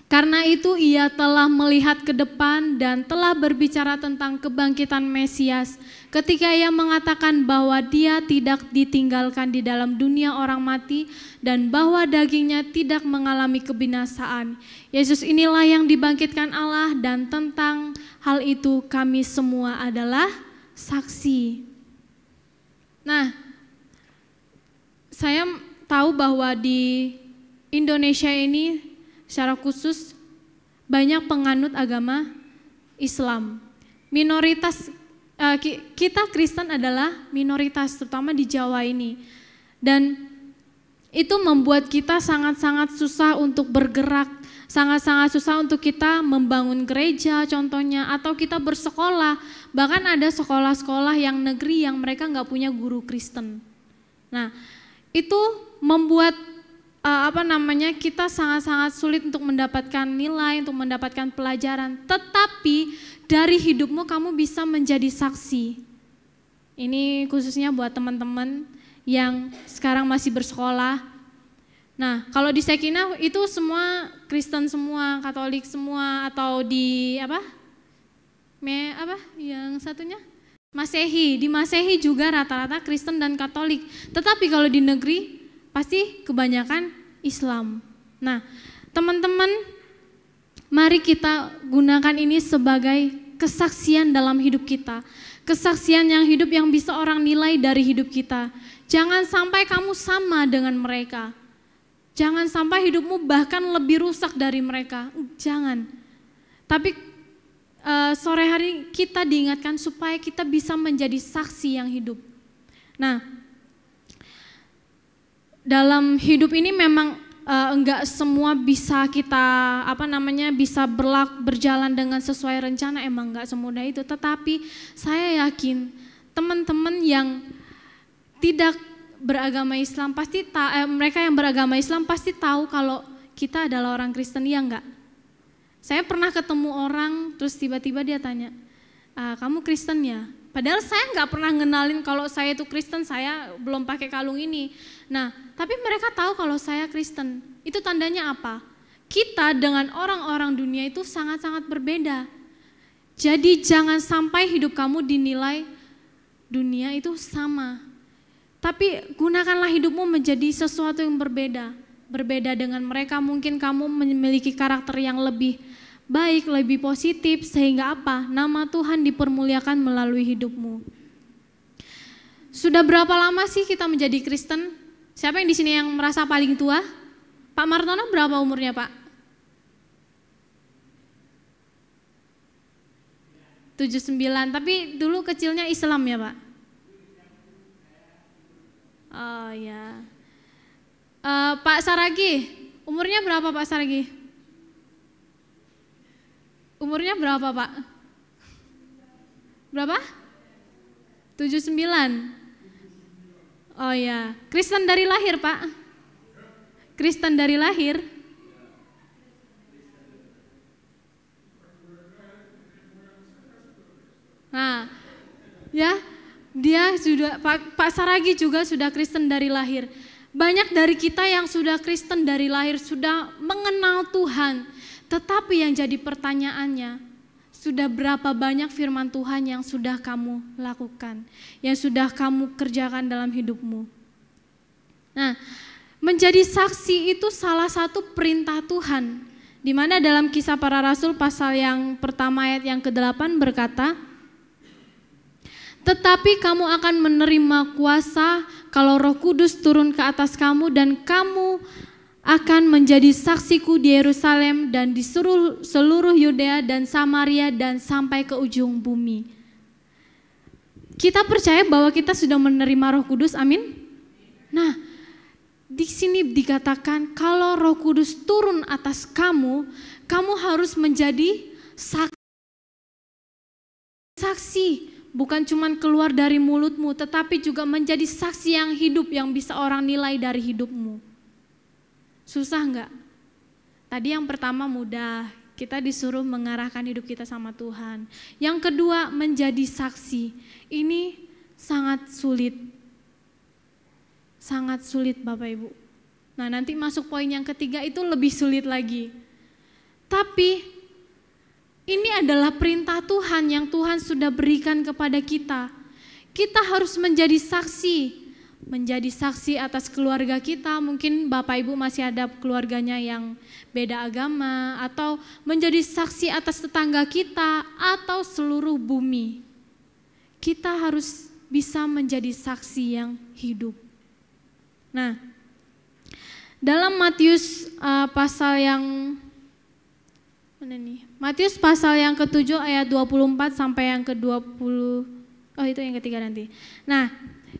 karena itu ia telah melihat ke depan dan telah berbicara tentang kebangkitan Mesias ketika ia mengatakan bahwa dia tidak ditinggalkan di dalam dunia orang mati dan bahwa dagingnya tidak mengalami kebinasaan. Yesus inilah yang dibangkitkan Allah dan tentang hal itu kami semua adalah saksi. Nah, saya tahu bahwa di Indonesia ini secara khusus banyak penganut agama Islam. Minoritas kita Kristen adalah minoritas, terutama di Jawa ini. Dan itu membuat kita sangat-sangat susah untuk bergerak, sangat-sangat susah untuk kita membangun gereja contohnya, atau kita bersekolah. Bahkan ada sekolah-sekolah yang negeri yang mereka nggak punya guru Kristen. Nah, itu membuat kita sangat-sangat sulit untuk mendapatkan nilai, untuk mendapatkan pelajaran. Tetapi dari hidupmu kamu bisa menjadi saksi. Ini khususnya buat teman-teman yang sekarang masih bersekolah. Nah, kalau di Shekinah itu semua Kristen semua, Katolik semua, atau di yang satunya? Masehi. Di Masehi juga rata-rata Kristen dan Katolik. Tetapi kalau di negeri pasti kebanyakan Islam. Nah, teman-teman, mari kita gunakan ini sebagai kesaksian dalam hidup kita. Kesaksian yang hidup yang bisa orang nilai dari hidup kita. Jangan sampai kamu sama dengan mereka. Jangan sampai hidupmu bahkan lebih rusak dari mereka. Jangan. Tapi sore hari kita diingatkan supaya kita bisa menjadi saksi yang hidup. Nah, dalam hidup ini memang enggak semua bisa kita bisa berjalan dengan sesuai rencana, emang enggak semudah itu. Tetapi saya yakin teman-teman yang tidak beragama Islam pasti mereka yang beragama Islam pasti tahu kalau kita adalah orang Kristen, ya enggak? Saya pernah ketemu orang terus tiba-tiba dia tanya, kamu Kristen ya? Padahal saya nggak pernah ngenalin kalau saya itu Kristen, saya belum pakai kalung ini. Nah, tapi mereka tahu kalau saya Kristen. Itu tandanya apa? Kita dengan orang-orang dunia itu sangat-sangat berbeda. Jadi jangan sampai hidup kamu dinilai dunia itu sama. Tapi gunakanlah hidupmu menjadi sesuatu yang berbeda. Berbeda dengan mereka, mungkin kamu memiliki karakter yang lebih baik, lebih positif, sehingga apa? Nama Tuhan dipermuliakan melalui hidupmu. Sudah berapa lama sih kita menjadi Kristen? Siapa yang di sini yang merasa paling tua? Pak Martono berapa umurnya, Pak? 79, tapi dulu kecilnya Islam ya, Pak? Oh ya. Pak Saragi, umurnya berapa Pak Saragi? Umurnya berapa Pak? Berapa? 79. Oh ya, Kristen dari lahir Pak? Kristen dari lahir? Nah, ya, dia sudah Pak Saragi juga sudah Kristen dari lahir. Banyak dari kita yang sudah Kristen dari lahir, sudah mengenal Tuhan. Tetapi yang jadi pertanyaannya, sudah berapa banyak firman Tuhan yang sudah kamu lakukan, yang sudah kamu kerjakan dalam hidupmu? Nah, menjadi saksi itu salah satu perintah Tuhan, di mana dalam Kisah Para Rasul pasal yang pertama ayat yang ke-8 berkata, tetapi kamu akan menerima kuasa kalau Roh Kudus turun ke atas kamu, dan kamu akan menjadi saksiku di Yerusalem dan di seluruh Yudea dan Samaria dan sampai ke ujung bumi. Kita percaya bahwa kita sudah menerima Roh Kudus, amin? Nah, di sini dikatakan kalau Roh Kudus turun atas kamu, kamu harus menjadi saksi. Bukan cuma keluar dari mulutmu, tetapi juga menjadi saksi yang hidup yang bisa orang nilai dari hidupmu. Susah enggak? Tadi yang pertama mudah, kita disuruh mengarahkan hidup kita sama Tuhan. Yang kedua, menjadi saksi. Ini sangat sulit. Sangat sulit Bapak Ibu. Nah, nanti masuk poin yang ketiga itu lebih sulit lagi. Tapi ini adalah perintah Tuhan yang Tuhan sudah berikan kepada kita. Kita harus menjadi saksi. Menjadi saksi atas keluarga kita, mungkin Bapak Ibu masih ada keluarganya yang beda agama, atau menjadi saksi atas tetangga kita, atau seluruh bumi. Kita harus bisa menjadi saksi yang hidup. Nah, Dalam Matius pasal yang mana nih? Matius pasal yang ke-7 ayat 24 sampai yang ke-20. Oh, itu yang ketiga nanti. Nah,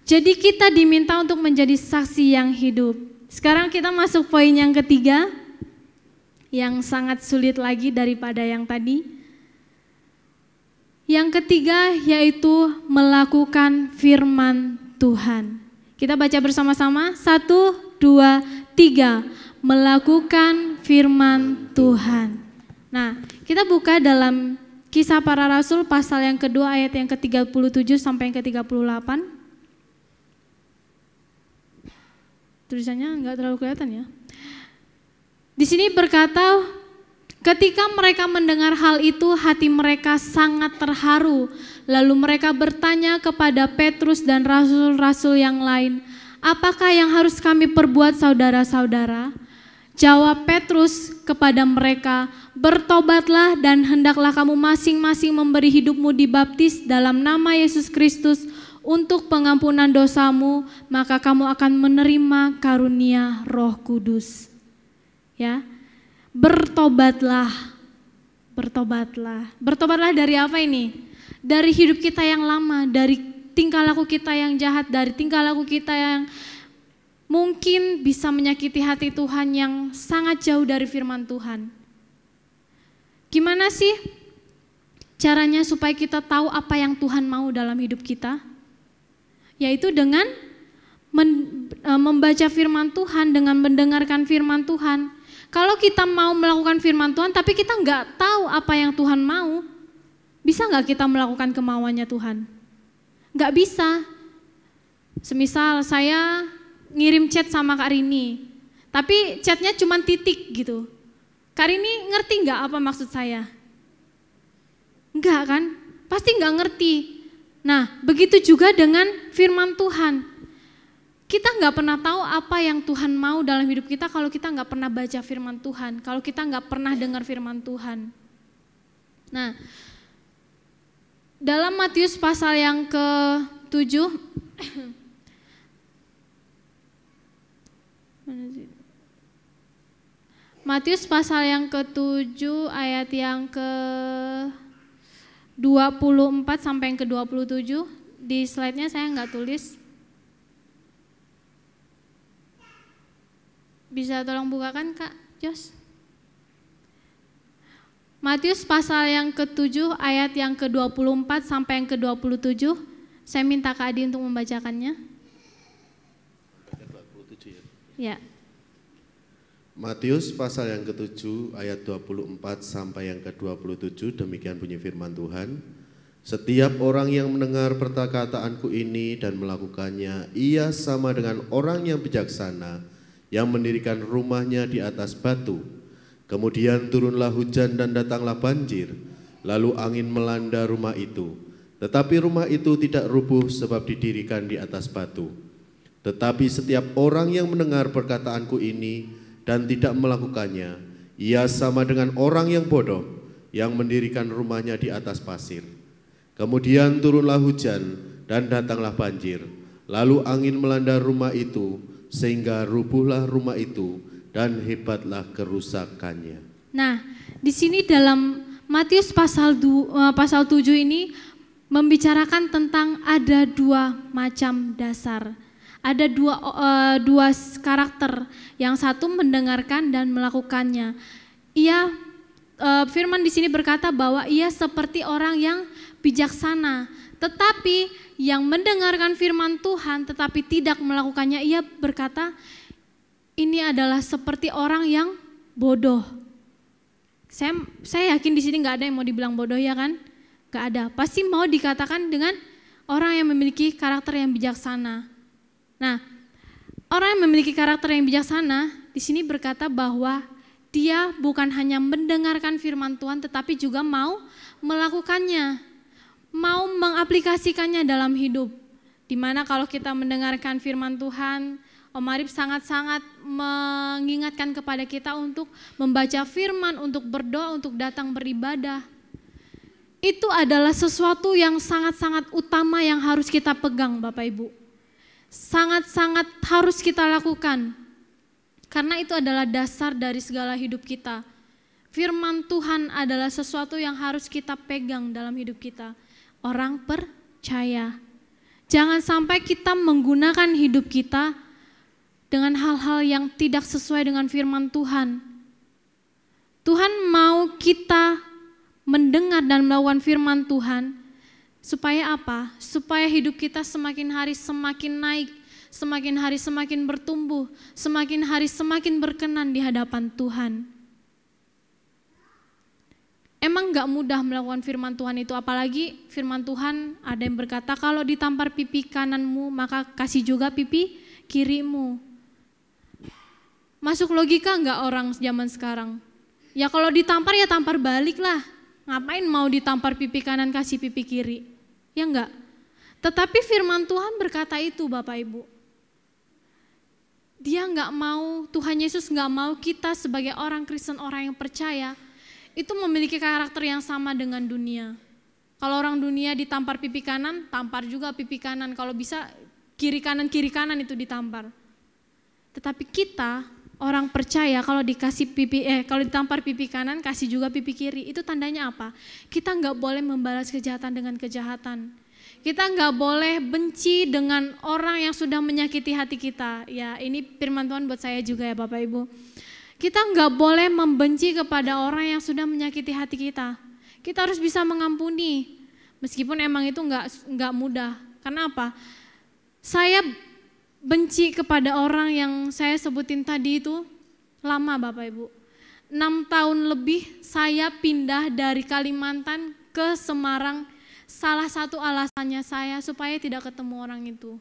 jadi kita diminta untuk menjadi saksi yang hidup. Sekarang kita masuk poin yang ketiga, yang sangat sulit lagi daripada yang tadi. Yang ketiga yaitu melakukan firman Tuhan. Kita baca bersama-sama, 1, 2, 3. Melakukan firman Tuhan. Nah, kita buka dalam Kisah Para Rasul pasal yang kedua ayat yang ke-37 sampai yang ke-38. Tulisannya enggak terlalu kelihatan ya. Di sini berkata, ketika mereka mendengar hal itu, hati mereka sangat terharu. Lalu mereka bertanya kepada Petrus dan rasul-rasul yang lain, apakah yang harus kami perbuat saudara-saudara? Jawab Petrus kepada mereka, bertobatlah dan hendaklah kamu masing-masing memberi hidupmu dibaptis dalam nama Yesus Kristus untuk pengampunan dosamu, maka kamu akan menerima karunia Roh Kudus. Ya, bertobatlah, bertobatlah. Bertobatlah dari apa ini? Dari hidup kita yang lama, dari tingkah laku kita yang jahat, dari tingkah laku kita yang mungkin bisa menyakiti hati Tuhan, yang sangat jauh dari firman Tuhan. Gimana sih caranya supaya kita tahu apa yang Tuhan mau dalam hidup kita? Yaitu dengan membaca firman Tuhan, dengan mendengarkan firman Tuhan. Kalau kita mau melakukan firman Tuhan tapi kita nggak tahu apa yang Tuhan mau, bisa nggak kita melakukan kemauannya Tuhan? Nggak bisa. Semisal saya ngirim chat sama Kak Rini, tapi chatnya cuma titik gitu. Kak Rini ngerti nggak apa maksud saya? Enggak kan? Pasti nggak ngerti. Nah, begitu juga dengan firman Tuhan. Kita nggak pernah tahu apa yang Tuhan mau dalam hidup kita kalau kita nggak pernah baca firman Tuhan, kalau kita nggak pernah dengar firman Tuhan. Nah, dalam Matius pasal yang ke-7, Matius pasal yang ke-7 ayat yang ke-24 sampai yang ke-27, di slide-nya saya nggak tulis. Bisa tolong bukakan Kak Jos? Matius pasal yang ke-7 ayat yang ke-24 sampai yang ke-27. Saya minta Kak Adi untuk membacakannya. 27 ya. Matius pasal yang ke-7 ayat 24 sampai yang ke-27, demikian bunyi firman Tuhan. Setiap orang yang mendengar perkataanku ini dan melakukannya, ia sama dengan orang yang bijaksana yang mendirikan rumahnya di atas batu. Kemudian turunlah hujan dan datanglah banjir, lalu angin melanda rumah itu. Tetapi rumah itu tidak rubuh sebab didirikan di atas batu. Tetapi setiap orang yang mendengar perkataanku ini dan tidak melakukannya, ia sama dengan orang yang bodoh yang mendirikan rumahnya di atas pasir. Kemudian turunlah hujan dan datanglah banjir, lalu angin melanda rumah itu, sehingga rubuhlah rumah itu dan hebatlah kerusakannya. Nah, di sini dalam Matius pasal 7 ini membicarakan tentang ada dua macam dasar. Ada dua karakter, yang satu mendengarkan dan melakukannya. Firman di sini berkata bahwa ia seperti orang yang bijaksana, tetapi yang mendengarkan firman Tuhan tetapi tidak melakukannya, ia berkata ini adalah seperti orang yang bodoh. Saya yakin di sini nggak ada yang mau dibilang bodoh, ya kan? Nggak ada. Pasti mau dikatakan dengan orang yang memiliki karakter yang bijaksana. Nah, orang yang memiliki karakter yang bijaksana di sini berkata bahwa dia bukan hanya mendengarkan firman Tuhan tetapi juga mau melakukannya, mau mengaplikasikannya dalam hidup. Dimana kalau kita mendengarkan firman Tuhan, Om Arif sangat-sangat mengingatkan kepada kita untuk membaca firman, untuk berdoa, untuk datang beribadah. Itu adalah sesuatu yang sangat-sangat utama yang harus kita pegang, Bapak Ibu. Sangat-sangat harus kita lakukan. Karena itu adalah dasar dari segala hidup kita. Firman Tuhan adalah sesuatu yang harus kita pegang dalam hidup kita. Orang percaya. Jangan sampai kita menggunakan hidup kita dengan hal-hal yang tidak sesuai dengan firman Tuhan. Tuhan mau kita mendengar dan melakukan firman Tuhan. Supaya apa? Supaya hidup kita semakin hari semakin naik. Semakin hari semakin bertumbuh. Semakin hari semakin berkenan di hadapan Tuhan. Emang gak mudah melakukan firman Tuhan itu, apalagi firman Tuhan ada yang berkata kalau ditampar pipi kananmu maka kasih juga pipi kirimu. Masuk logika gak orang zaman sekarang? Ya kalau ditampar ya tampar balik lah. Ngapain mau ditampar pipi kanan kasih pipi kiri? Ya enggak. Tetapi firman Tuhan berkata itu Bapak Ibu. Dia gak mau, Tuhan Yesus gak mau kita sebagai orang Kristen, orang yang percaya itu memiliki karakter yang sama dengan dunia. Kalau orang dunia ditampar pipi kanan, tampar juga pipi kanan. Kalau bisa kiri kanan itu ditampar. Tetapi kita orang percaya kalau kalau ditampar pipi kanan kasih juga pipi kiri. Itu tandanya apa? Kita nggak boleh membalas kejahatan dengan kejahatan. Kita nggak boleh benci dengan orang yang sudah menyakiti hati kita. Ya, ini firman Tuhan buat saya juga ya Bapak Ibu. Kita nggak boleh membenci kepada orang yang sudah menyakiti hati kita. Kita harus bisa mengampuni, meskipun emang itu nggak mudah. Karena apa? Saya benci kepada orang yang saya sebutin tadi itu lama Bapak Ibu. 6 tahun lebih saya pindah dari Kalimantan ke Semarang. Salah satu alasannya saya supaya tidak ketemu orang itu.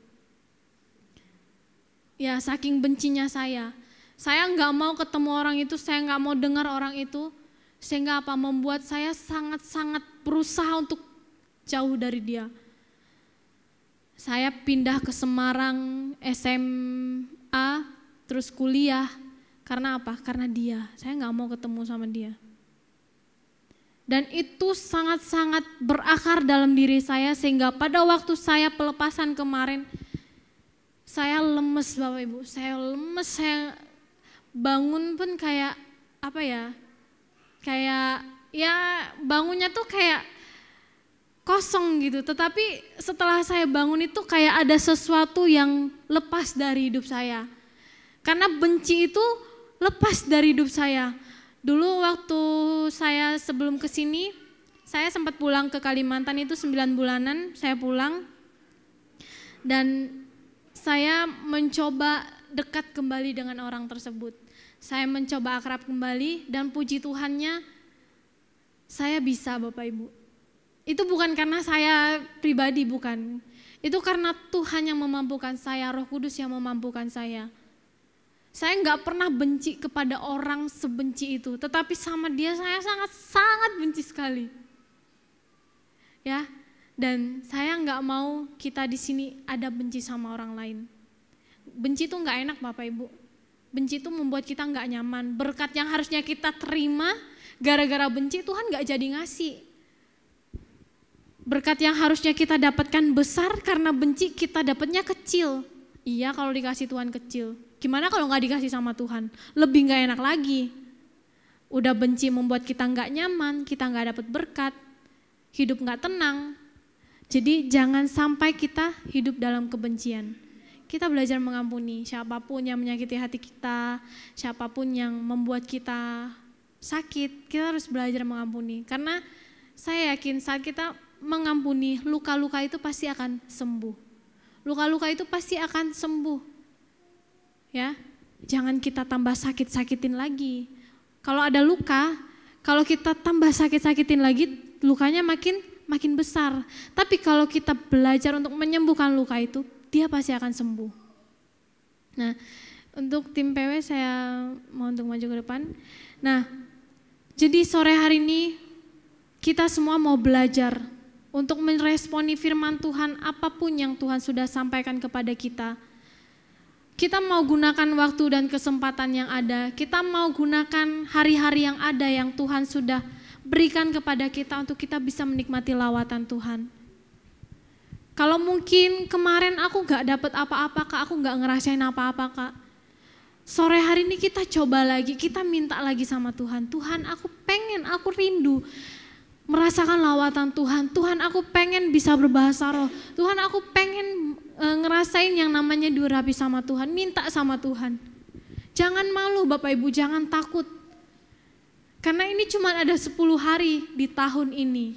Ya saking bencinya saya. Saya nggak mau ketemu orang itu, saya nggak mau dengar orang itu, sehingga apa membuat saya sangat-sangat berusaha untuk jauh dari dia. Saya pindah ke Semarang, SMA, terus kuliah. Karena apa? Karena dia, saya nggak mau ketemu sama dia. Dan itu sangat-sangat berakar dalam diri saya, sehingga pada waktu saya pelepasan kemarin, saya lemes Bapak Ibu, saya bangun pun kayak apa ya, kayak ya bangunnya tuh kayak kosong gitu. Tetapi setelah saya bangun itu kayak ada sesuatu yang lepas dari hidup saya. Karena benci itu lepas dari hidup saya. Dulu waktu saya sebelum kesini, saya sempat pulang ke Kalimantan itu 9 bulanan, saya pulang. Dan saya mencoba dekat kembali dengan orang tersebut. Saya mencoba akrab kembali dan puji Tuhannya saya bisa Bapak Ibu. Itu bukan karena saya pribadi, bukan. Itu karena Tuhan yang memampukan saya, Roh Kudus yang memampukan saya. Saya nggak pernah benci kepada orang sebenci itu, tetapi sama dia saya sangat benci sekali. Ya, dan saya nggak mau kita di sini ada benci sama orang lain. Benci itu nggak enak Bapak Ibu. Benci itu membuat kita nggak nyaman. Berkat yang harusnya kita terima, gara-gara benci Tuhan nggak jadi ngasih. Berkat yang harusnya kita dapatkan besar, karena benci kita dapatnya kecil. Iya kalau dikasih Tuhan kecil. Gimana kalau nggak dikasih sama Tuhan? Lebih nggak enak lagi. Udah benci membuat kita nggak nyaman, kita nggak dapat berkat, hidup nggak tenang. Jadi jangan sampai kita hidup dalam kebencian. Kita belajar mengampuni siapapun yang menyakiti hati kita, siapapun yang membuat kita sakit, kita harus belajar mengampuni. Karena saya yakin saat kita mengampuni, luka-luka itu pasti akan sembuh. Luka-luka itu pasti akan sembuh. Ya, jangan kita tambah sakit-sakitin lagi. Kalau ada luka, kalau kita tambah sakit-sakitin lagi, lukanya makin besar. Tapi kalau kita belajar untuk menyembuhkan luka itu, dia pasti akan sembuh. Nah, untuk tim PW saya mau untuk maju ke depan. Nah, jadi sore hari ini kita semua mau belajar untuk meresponi firman Tuhan apapun yang Tuhan sudah sampaikan kepada kita. Kita mau gunakan waktu dan kesempatan yang ada. Kita mau gunakan hari-hari yang ada yang Tuhan sudah berikan kepada kita untuk kita bisa menikmati lawatan Tuhan. Kalau mungkin kemarin aku gak dapat apa-apa Kak, aku gak ngerasain apa-apa Kak. Sore hari ini kita coba lagi, kita minta lagi sama Tuhan. Tuhan, aku pengen, aku rindu merasakan lawatan Tuhan. Tuhan, aku pengen bisa berbahasa roh. Tuhan, aku pengen ngerasain yang namanya diurapi sama Tuhan. Minta sama Tuhan. Jangan malu Bapak Ibu, jangan takut. Karena ini cuma ada 10 hari di tahun ini.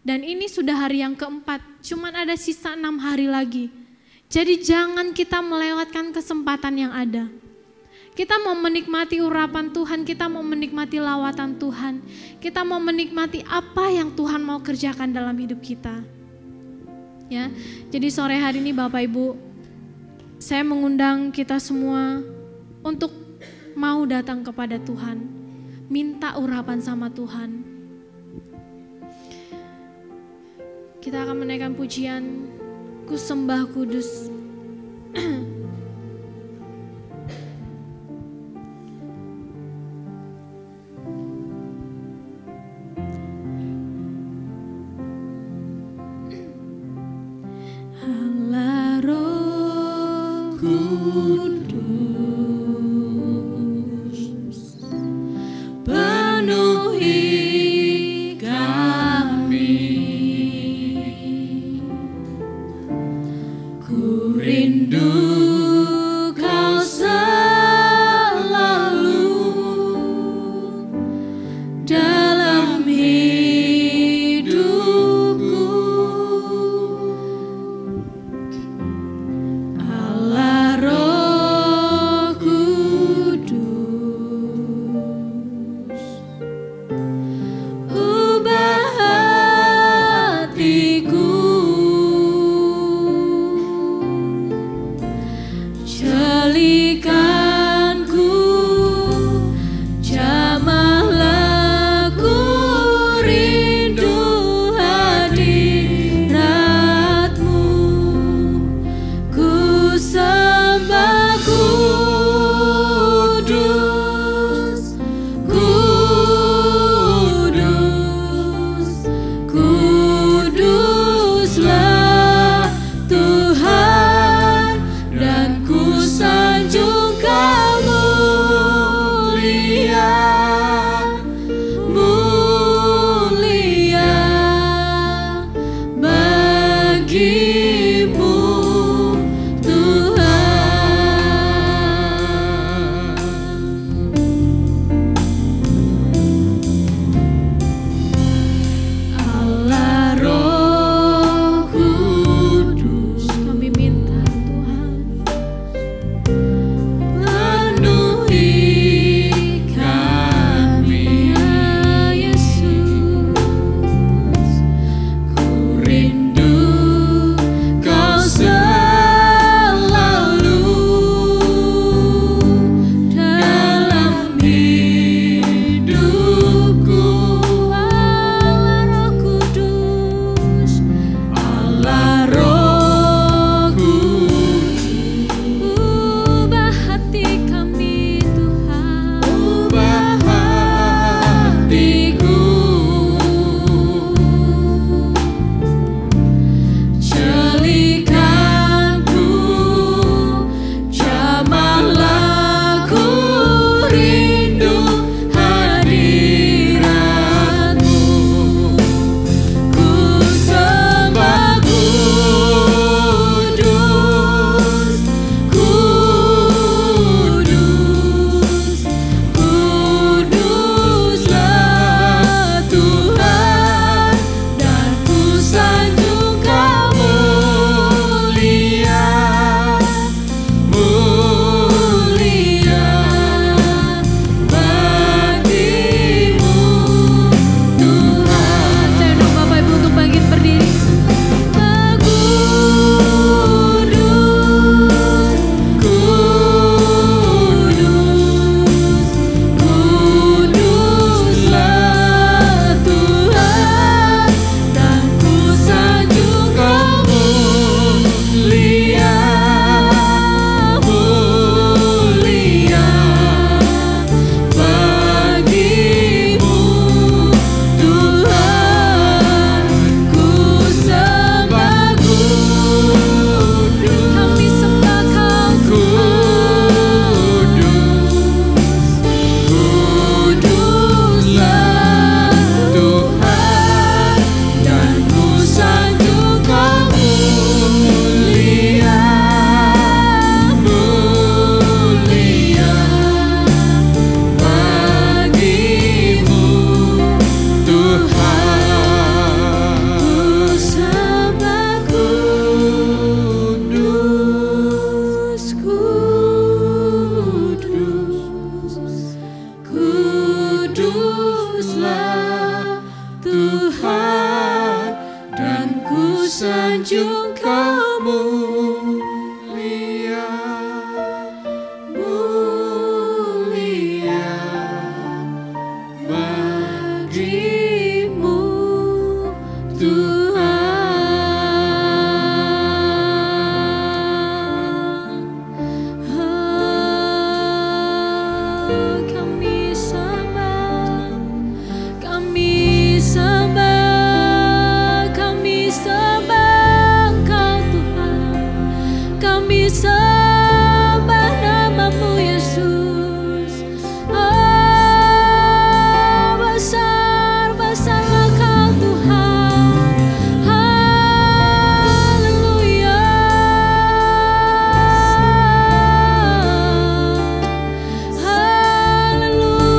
Dan ini sudah hari yang keempat, cuma ada sisa 6 hari lagi. Jadi jangan kita melewatkan kesempatan yang ada. Kita mau menikmati urapan Tuhan, kita mau menikmati lawatan Tuhan. Kita mau menikmati apa yang Tuhan mau kerjakan dalam hidup kita. Ya, jadi sore hari ini Bapak Ibu, saya mengundang kita semua untuk mau datang kepada Tuhan. Minta urapan sama Tuhan. Kita akan menaikkan pujian Ku sembah kudus. Allah Roh Kudus, penuhi kami. Rindu Kau selalu dalam hidupku. Allah Roh Kudus, ubah hatiku sembah namamu Yesus. Oh, besar, besarlah Kau Tuhan. Haleluya. Haleluya.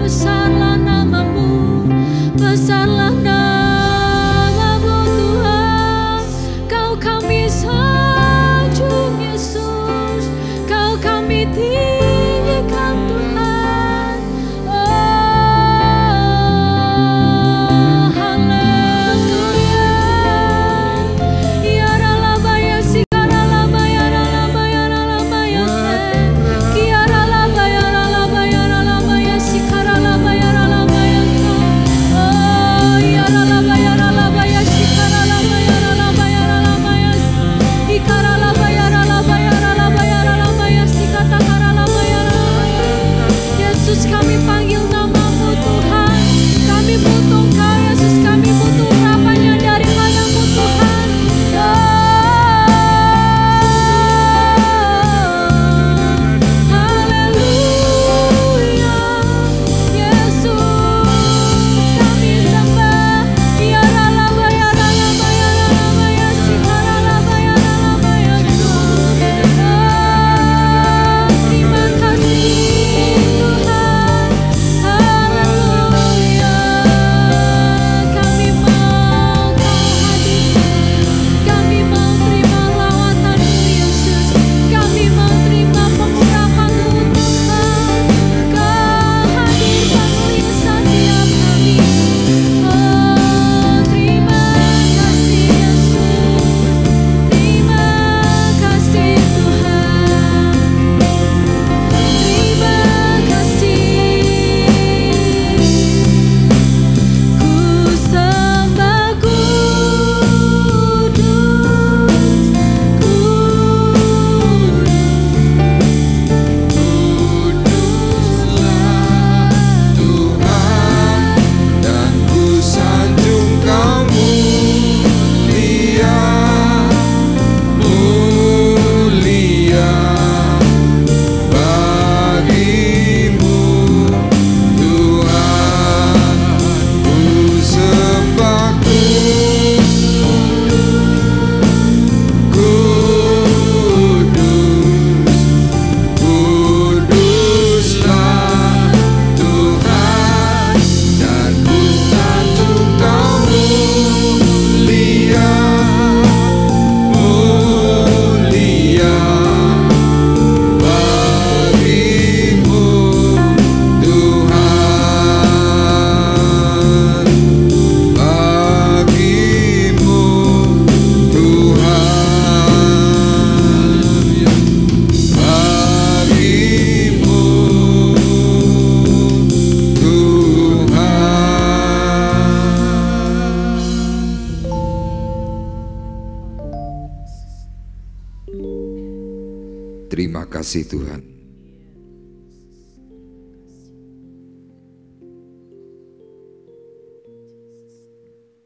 Besarlah namamu, besarlah namamu Tuhan. Kau kami sanjung Yesus, Kau kami tinggikan Tuhan. Oh, haleluya. Ya ralabaya sikaralabaya ralabaya ralabaya se. Kia ralabaya ralabaya ralabaya sikaralabaya ralabaya se. Oh, ya ralabaya ralabaya sikaralabaya ralabaya ralabaya se. Ikaralabaya ralabaya ralabaya ralabaya sikatakaralabaya ralabaya. Yesus, kami panggil namamu Tuhan. Kami butuh Kau Yesus, kami butuh urapannya daripadamu Tuhan. Haleluya. Yesus, kami sembah. Ya ralabaya ralabaya ralabaya sikaralabaya ralabaya Tuhan. Terima kasih Tuhan. Haleluya. Kami mau Kau hadirkan. Kami mau terima lawatan-Mu Yesus. Kami mau terima pengurapan-Mu Tuhan. Kau hadirkan oleh setiap kami. Oh, terima kasih Yesus. Terima kasih Tuhan. Terima kasih. Ku sembah kudus, Kuduslah Tuhan, dan ku sanjung Kau mulia, mulia bagimu Tuhan. Ku sembah kuduslah Tuhan, dan ku sanjung Kau mulia, mulia bagimu Tuhan, bagimu Tuhan, bagimu Tuhan. Terima kasih Tuhan.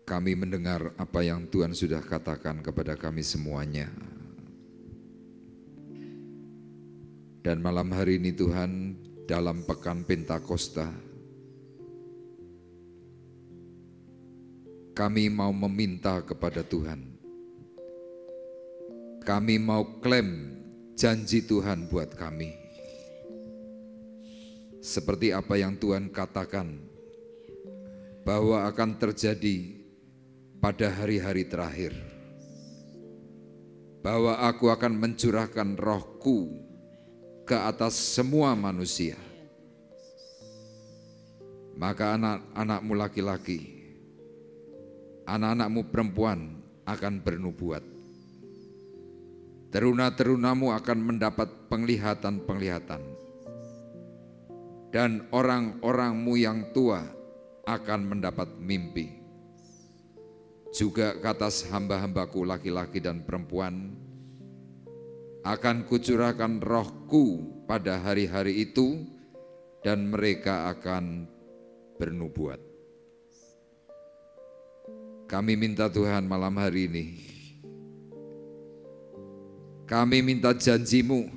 Kami mendengar apa yang Tuhan sudah katakan kepada kami semuanya. Dan malam hari ini Tuhan, dalam pekan Pentakosta, kami mau meminta kepada Tuhan. Kami mau klaim janji Tuhan buat kami. Seperti apa yang Tuhan katakan, bahwa akan terjadi pada hari-hari terakhir. Bahwa aku akan mencurahkan rohku ke atas semua manusia. Maka anak-anakmu laki-laki, anak-anakmu perempuan akan bernubuat. Teruna-terunamu akan mendapat penglihatan-penglihatan. Dan orang-orangmu yang tua akan mendapat mimpi. Juga ke atas hamba-hambaku laki-laki dan perempuan, akan kucurahkan rohku pada hari-hari itu, dan mereka akan bernubuat. Kami minta Tuhan malam hari ini, Kami minta janji-Mu.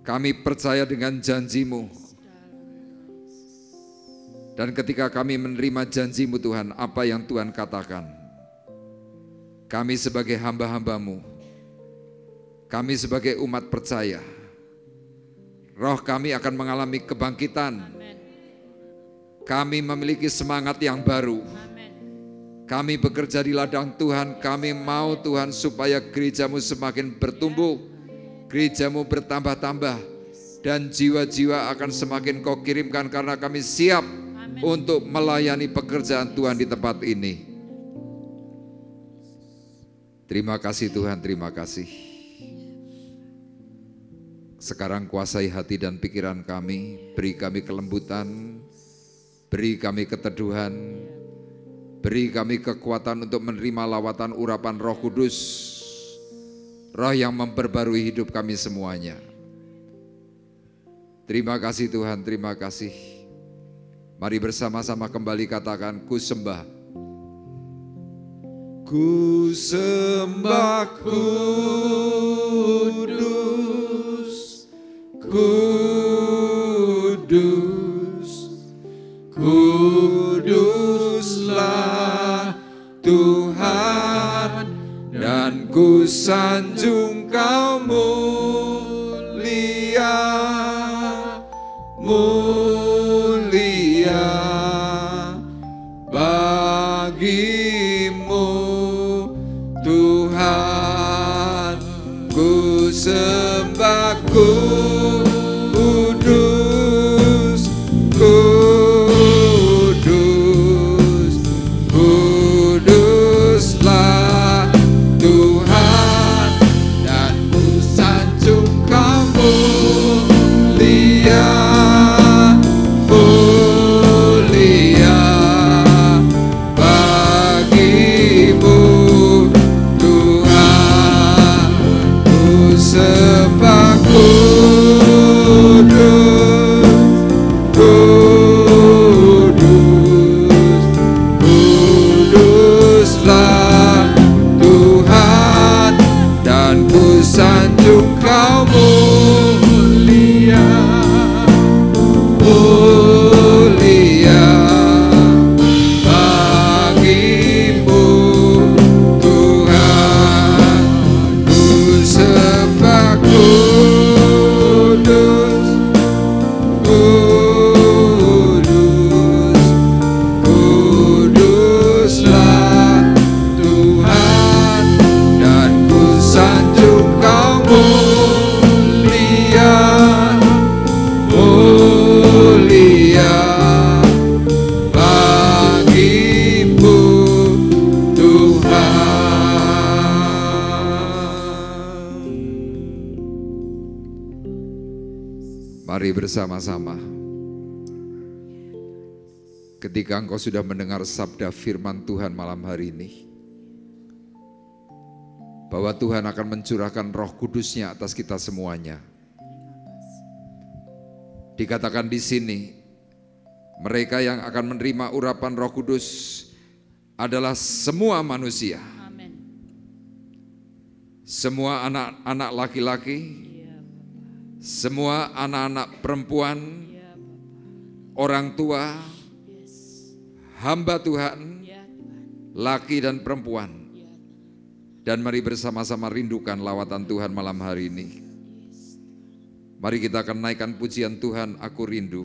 Kami percaya dengan janji-Mu. Dan ketika kami menerima janji-Mu Tuhan, apa yang Tuhan katakan, kami sebagai hamba-hamba-Mu, kami sebagai umat percaya, roh kami akan mengalami kebangkitan. Kami memiliki semangat yang baru. Kami bekerja di ladang Tuhan. Kami mau Tuhan supaya gereja-Mu semakin bertumbuh, gereja-Mu bertambah-tambah, dan jiwa-jiwa akan semakin Kau kirimkan karena kami siap untuk melayani pekerjaan Tuhan di tempat ini. Terima kasih Tuhan, terima kasih. Sekarang kuasai hati dan pikiran kami, beri kami kelembutan, beri kami keteduhan, beri kami kekuatan untuk menerima lawatan urapan Roh Kudus, Roh yang memperbarui hidup kami semuanya. Terima kasih Tuhan, terima kasih. Mari bersama-sama kembali katakan, ku sembah. Ku sembah kudus, kudus, kuduslah Tuhan, dan ku sanjung Kau mulia, mulia bagimu Tuhan. Ku sembah kudus, kudus, kuduslah Tuhan, dan ku sanjung Kau mulia, mulia bagimu Tuhan. Ku sembah kudus, kudus, kuduslah Tuhan, dan ku sanjung Kau mulia, mulia bagimu Tuhan. Ku sembah kudus, kudus, kuduslah Tuhan, dan ku sanjung Kau mulia, mulia bagimu Tuhan. Mari bersama-sama. Ketika engkau sudah mendengar sabda firman Tuhan malam hari ini, bahwa Tuhan akan mencurahkan Roh Kudus-Nya atas kita semuanya. Dikatakan di sini, mereka yang akan menerima urapan Roh Kudus adalah semua manusia. Semua anak-anak laki-laki, semua anak-anak perempuan, orang tua, hamba Tuhan, laki dan perempuan. Dan mari bersama-sama rindukan lawatan Tuhan malam hari ini. Mari kita akan naikkan pujian Tuhan, aku rindu.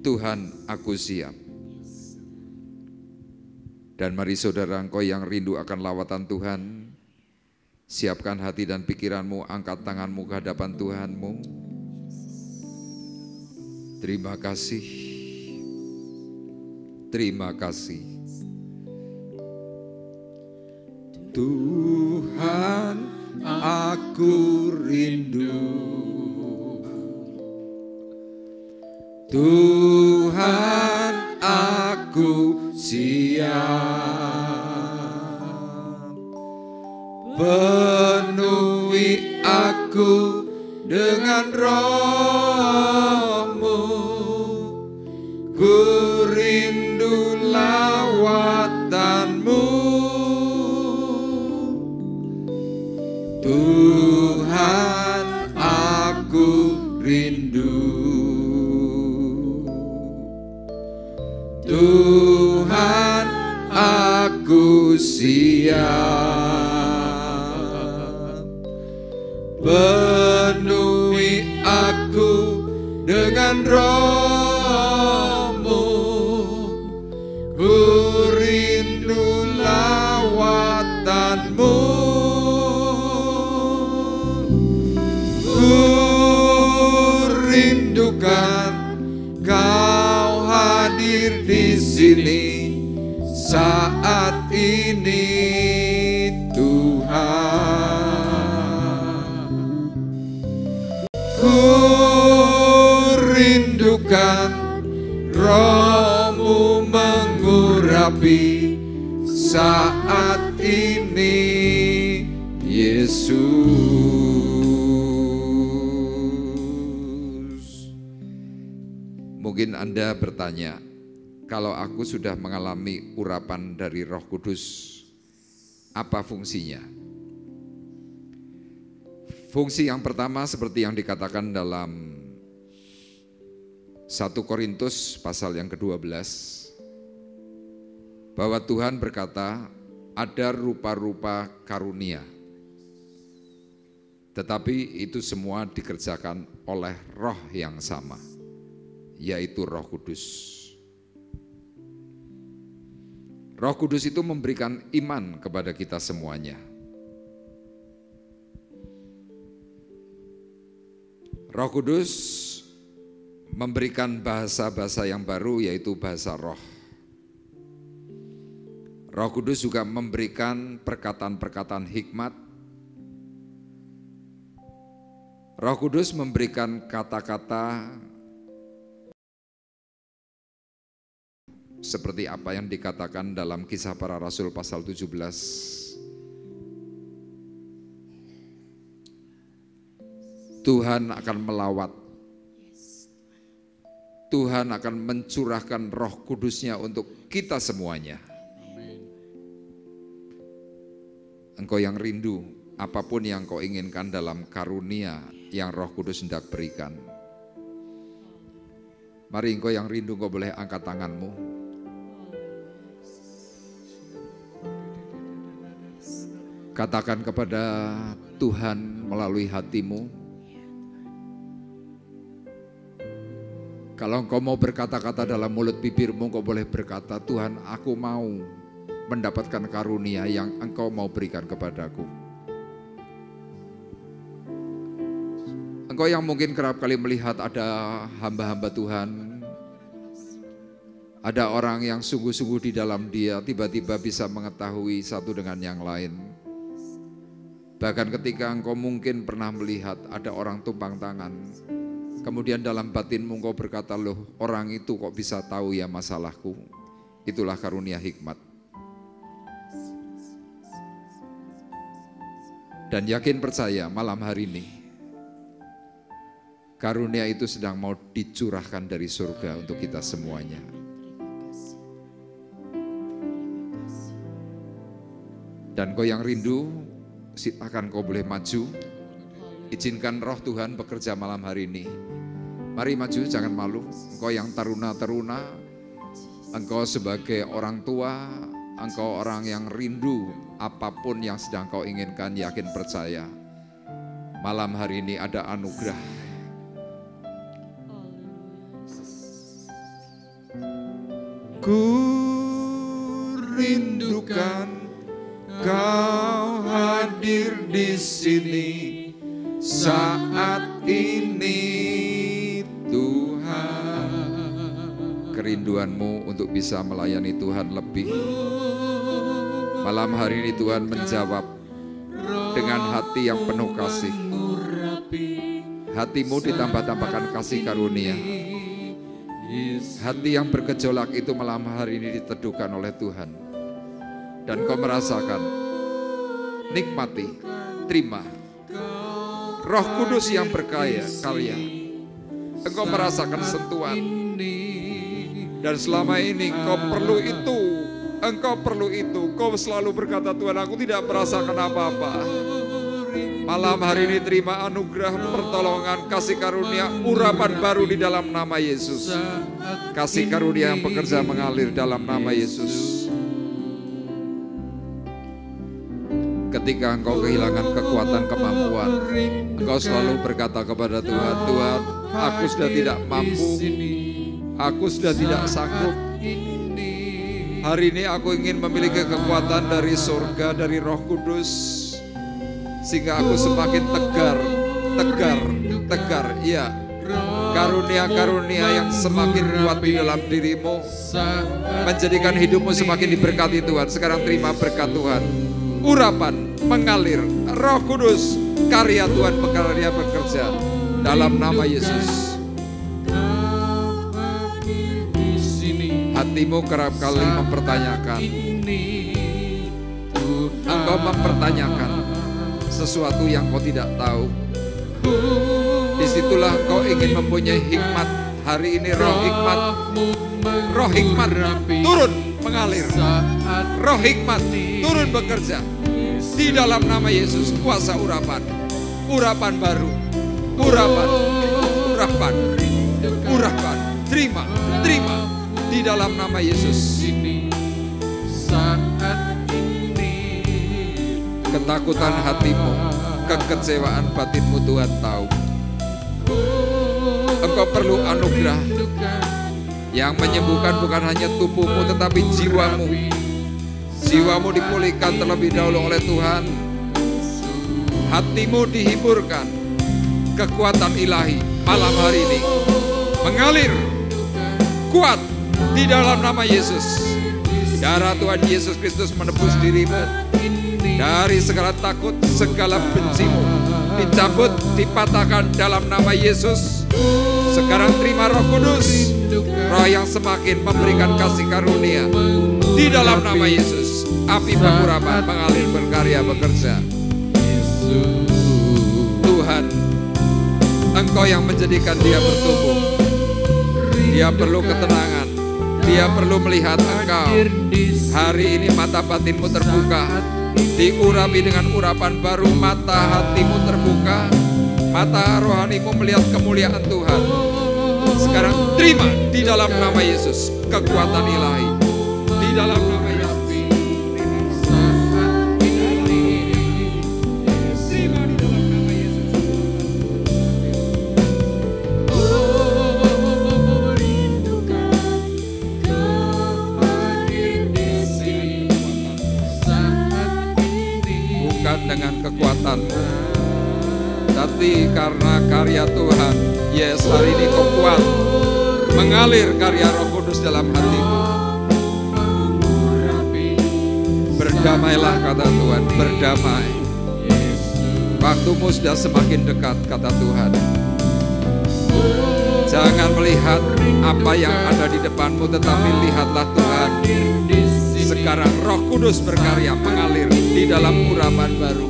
Tuhan, aku siap. Dan mari saudara, engkau yang rindu akan lawatan Tuhan, siapkan hati dan pikiranmu, angkat tanganmu ke hadapan Tuhanmu. Terima kasih. Terima kasih. Tuhan, aku rindu. Tuhan, aku siap. Penuhi aku dengan Roh-Mu. Ku rindu lawatan-Mu. siap. Penuhi aku dengan Roh-Mu, ku rindu lawatan-Mu, ku rindukan Kau hadir di sini saat ini Tuhan. Ku rindukan Roh-Mu mengurapi saat ini Yesus. Mungkin Anda bertanya, kalau aku sudah mengalami urapan dari Roh Kudus, apa fungsinya? Fungsi yang pertama seperti yang dikatakan dalam 1 Korintus pasal yang ke-12, bahwa Tuhan berkata ada rupa-rupa karunia, tetapi itu semua dikerjakan oleh Roh yang sama, yaitu Roh Kudus. Roh Kudus itu memberikan iman kepada kita semuanya. Roh Kudus memberikan bahasa-bahasa yang baru, yaitu bahasa roh. Roh Kudus juga memberikan perkataan-perkataan hikmat. Roh Kudus memberikan kata-kata seperti apa yang dikatakan dalam Kisah Para Rasul pasal 17. Tuhan akan melawat, Tuhan akan mencurahkan Roh Kudus-Nya untuk kita semuanya. Engkau yang rindu, apapun yang kau inginkan dalam karunia yang Roh Kudus hendak berikan. Mari engkau yang rindu, engkau boleh angkat tanganmu. Katakan kepada Tuhan melalui hatimu. Kalau engkau mau berkata-kata dalam mulut bibirmu, engkau boleh berkata, Tuhan, aku mau mendapatkan karunia yang engkau mau berikan kepadaku. Engkau yang mungkin kerap kali melihat ada hamba-hamba Tuhan, ada orang yang sungguh-sungguh di dalam dia tiba-tiba bisa mengetahui satu dengan yang lain. Bahkan ketika engkau mungkin pernah melihat ada orang tumpang tangan, kemudian dalam batinmu engkau berkata, loh, orang itu kok bisa tahu ya masalahku. Itulah karunia hikmat. Dan yakin percaya malam hari ini, karunia itu sedang mau dicurahkan dari surga untuk kita semuanya. Dan kau yang rindu, silakan kau boleh maju. Izinkan Roh Tuhan bekerja malam hari ini. Mari maju, jangan malu. Engkau yang taruna-taruna, engkau sebagai orang tua, engkau orang yang rindu apapun yang sedang kau inginkan, yakin percaya. Malam hari ini ada anugerah. Ku rindukan Kau hadir di sini saat ini Tuhan. Kerinduanmu untuk bisa melayani Tuhan lebih. Malam hari ini Tuhan menjawab dengan hati yang penuh kasih. Hatimu ditambah-tambahkan kasih karunia. Hati yang bergejolak itu malam hari ini diteduhkan oleh Tuhan. Dan kau merasakan, nikmati, terima Roh Kudus yang berkarya. Engkau merasakan sentuhan. Dan selama ini engkau perlu itu. Engkau perlu itu. Kau selalu berkata, Tuhan, aku tidak merasakan apa-apa. Malam hari ini terima anugerah, pertolongan, kasih karunia, urapan baru di dalam nama Yesus. Kasih karunia yang bekerja mengalir dalam nama Yesus. ketika engkau kehilangan kekuatan kemampuan, engkau selalu berkata kepada Tuhan, Tuhan, aku sudah tidak mampu, aku sudah tidak sanggup. Hari ini aku ingin memiliki kekuatan dari surga, dari Roh Kudus, sehingga aku semakin tegar. Iya, karunia-karunia yang semakin kuat di dalam dirimu, menjadikan hidupmu semakin diberkati Tuhan. Sekarang terima berkat Tuhan. Urapan mengalir, Roh Kudus, karya Tuhan bekerja dalam nama Yesus. Hatimu kerap kali mempertanyakan, engkau mempertanyakan sesuatu yang kau tidak tahu. Disitulah kau ingin mempunyai hikmat. Hari ini roh hikmat turun mengalir. Roh hikmat turun bekerja di dalam nama Yesus. Kuasa urapan baru, urapan. Terima di dalam nama Yesus. Ketakutan hatimu, kekecewaan batinmu Tuhan tahu. Engkau perlu anugerah yang menyembuhkan bukan hanya tubuhmu tetapi jiwamu. Jiwamu dipulihkan terlebih dahulu oleh Tuhan. Hatimu dihiburkan. Kekuatan ilahi malam hari ini mengalir kuat di dalam nama Yesus. Darah Tuhan Yesus Kristus menebus dirimu dari segala takut, segala bencimu dicabut, dipatahkan dalam nama Yesus. Sekarang terima Roh Kudus, Roh yang semakin memberikan kasih karunia di dalam nama Yesus. Api pengurapan mengalir, berkarya, bekerja. Tuhan, Engkau yang menjadikan dia bertumbuh. Dia perlu ketenangan, dia perlu melihat Engkau. Hari ini mata batinmu terbuka, diurapi dengan urapan baru. Mata hatimu terbuka, mata rohanimu melihat kemuliaan Tuhan. Sekarang terima di dalam nama Yesus kekuatan ilahi di dalam nama Yesus. Dengan kekuatanmu, tapi karena karya Tuhan. Yes, hari ini kau kuat, mengalir karya Roh Kudus dalam hatimu. Berdamailah kata Tuhan, berdamai. Waktumu sudah semakin dekat kata Tuhan. Jangan melihat apa yang ada di depanmu, tetapi lihatlah Tuhan. Sekarang Roh Kudus berkarya mengalir di dalam urapan baru.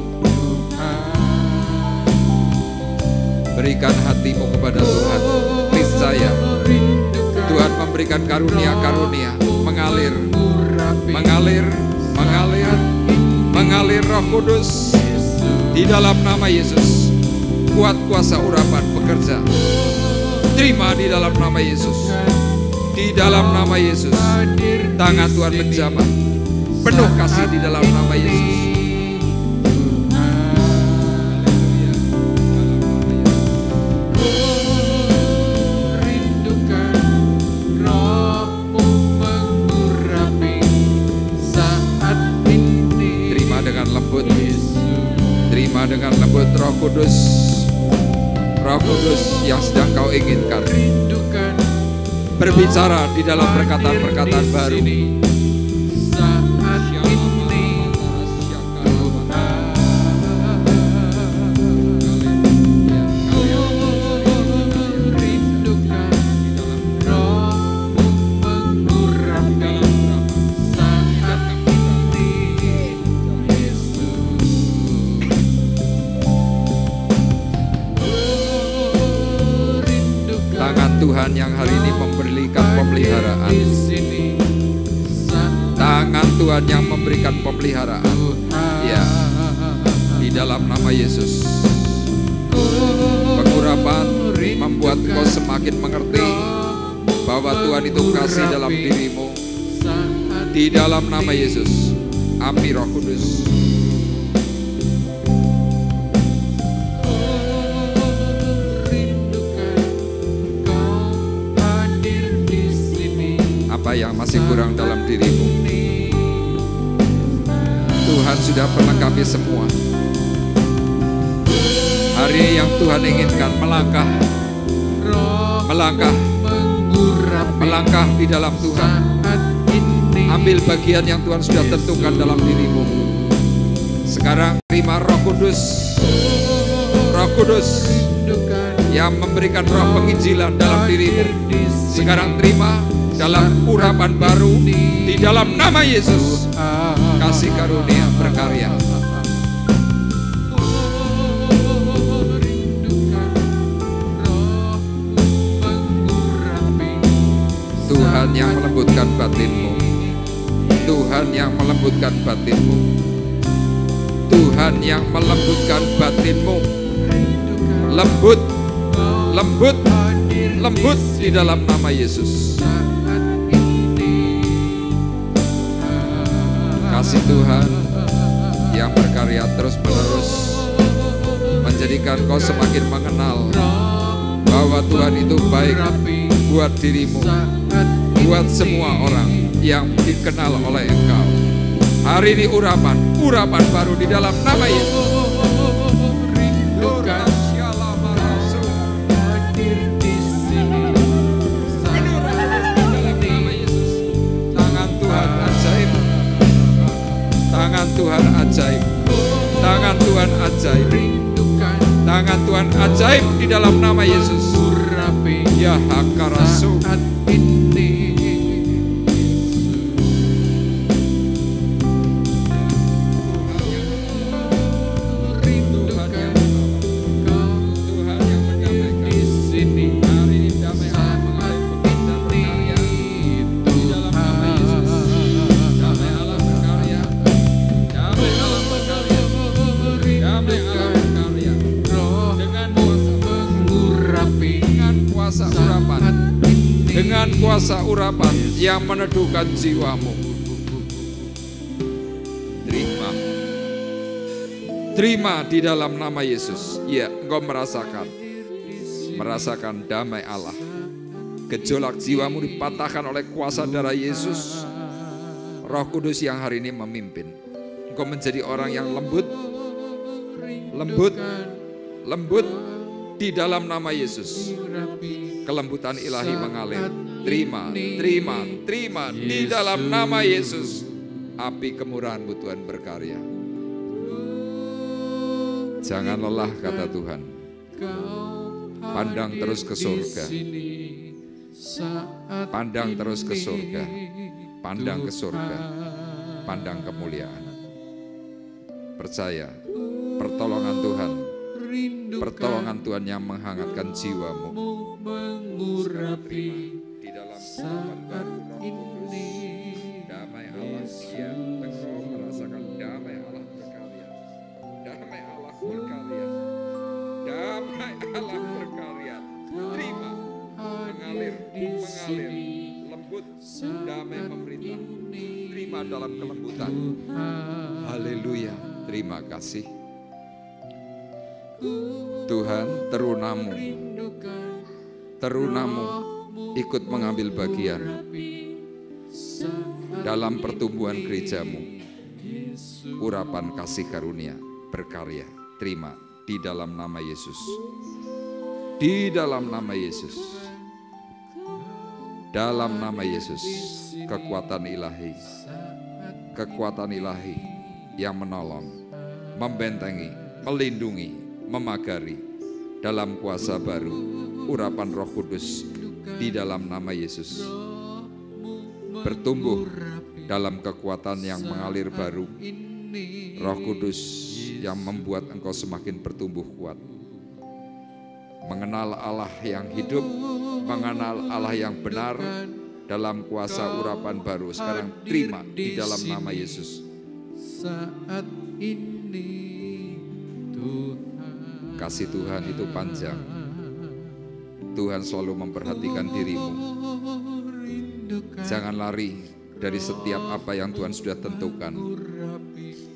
Berikan hatimu kepada Tuhan. Niscaya Tuhan memberikan karunia-karunia mengalir Roh Kudus di dalam nama Yesus. Kuat kuasa urapan bekerja. Terima di dalam nama Yesus. Di dalam nama Yesus, tangan Tuhan menjamah, penuh kasih di dalam nama Yesus. Rindukan Roh-Mu mengurapi saat ini. Terima dengan lembut, terima dengan lembut Roh Kudus. Roh Kudus yang sedang kau inginkan. Berbicara di dalam perkataan-perkataan baru. Saat ini rindukan Roh-Mu mengurapi saat ini Yesus. Tangan Tuhan yang hari ini memberikan pemeliharaan. Tangan Tuhan yang memberikan pemeliharaan. Ya, di dalam nama Yesus. Pengurapan membuat kau semakin mengerti bahwa Tuhan itu kasih dalam dirimu. Di dalam nama Yesus. Api Roh Kudus. kurang dalam dirimu. Tuhan sudah melengkapi semua. Hari yang Tuhan inginkan melangkah di dalam Tuhan. Ambil bagian yang Tuhan sudah tentukan dalam dirimu. Sekarang terima Roh Kudus yang memberikan roh penginjilan dalam dirimu. Sekarang terima dalam urapan baru di dalam nama Yesus. Kasih karunia berkarya. Tuhan yang melembutkan batinmu. Tuhan yang melembutkan batinmu. Tuhan yang melembutkan batinmu. Lembut, lembut, lembut di dalam nama Yesus. Kasih Tuhan yang berkarya terus-menerus menjadikan kau semakin mengenal bahwa Tuhan itu baik buat dirimu, buat semua orang yang dikenal oleh Engkau. Hari ini urapan baru di dalam nama Yesus. Tangan Tuhan ajaib. Tangan Tuhan ajaib. Tangan Tuhan ajaib. Tangan Tuhan ajaib di dalam nama Yesus. Ya hakarasu. Dengan kuasa urapan yang meneduhkan jiwamu. Terima di dalam nama Yesus. Ya, engkau merasakan damai Allah. Gejolak jiwamu dipatahkan oleh kuasa darah Yesus. Roh Kudus yang hari ini memimpin. Engkau menjadi orang yang lembut di dalam nama Yesus. Kelembutan ilahi mengalir. Terima di dalam nama Yesus. Api kemurahan-Mu Tuhan berkarya. Jangan lelah, kata Tuhan. Pandang terus ke surga. Pandang terus ke surga. Pandang ke surga. Pandang kemuliaan. Percaya, pertolongan Tuhan. Pertolongan Tuhan yang menghangatkan jiwamu. Di dalam kehidupan baru ini, damai Allah, ya, engkau merasakan damai Allah berkarya. Damai Allah berkarya. Damai Allah berkarya. Terima, mengalir, lembut, damai memerintah. Terima dalam kelembutan. Haleluya, terima kasih. Tuhan, terunamu ikut mengambil bagian dalam pertumbuhan gerejamu. Urapan kasih karunia berkarya. Terima di dalam nama Yesus. Di dalam nama Yesus. Dalam nama Yesus. Kekuatan ilahi yang menolong, membentengi, melindungi, memagari dalam kuasa baru, urapan Roh Kudus di dalam nama Yesus. Bertumbuh dalam kekuatan yang mengalir baru. Roh Kudus yang membuat engkau semakin bertumbuh kuat. Mengenal Allah yang hidup, mengenal Allah yang benar dalam kuasa urapan baru. Sekarang terima di dalam nama Yesus. Saat ini kasih Tuhan itu panjang. Tuhan selalu memperhatikan dirimu. Jangan lari dari setiap apa yang Tuhan sudah tentukan.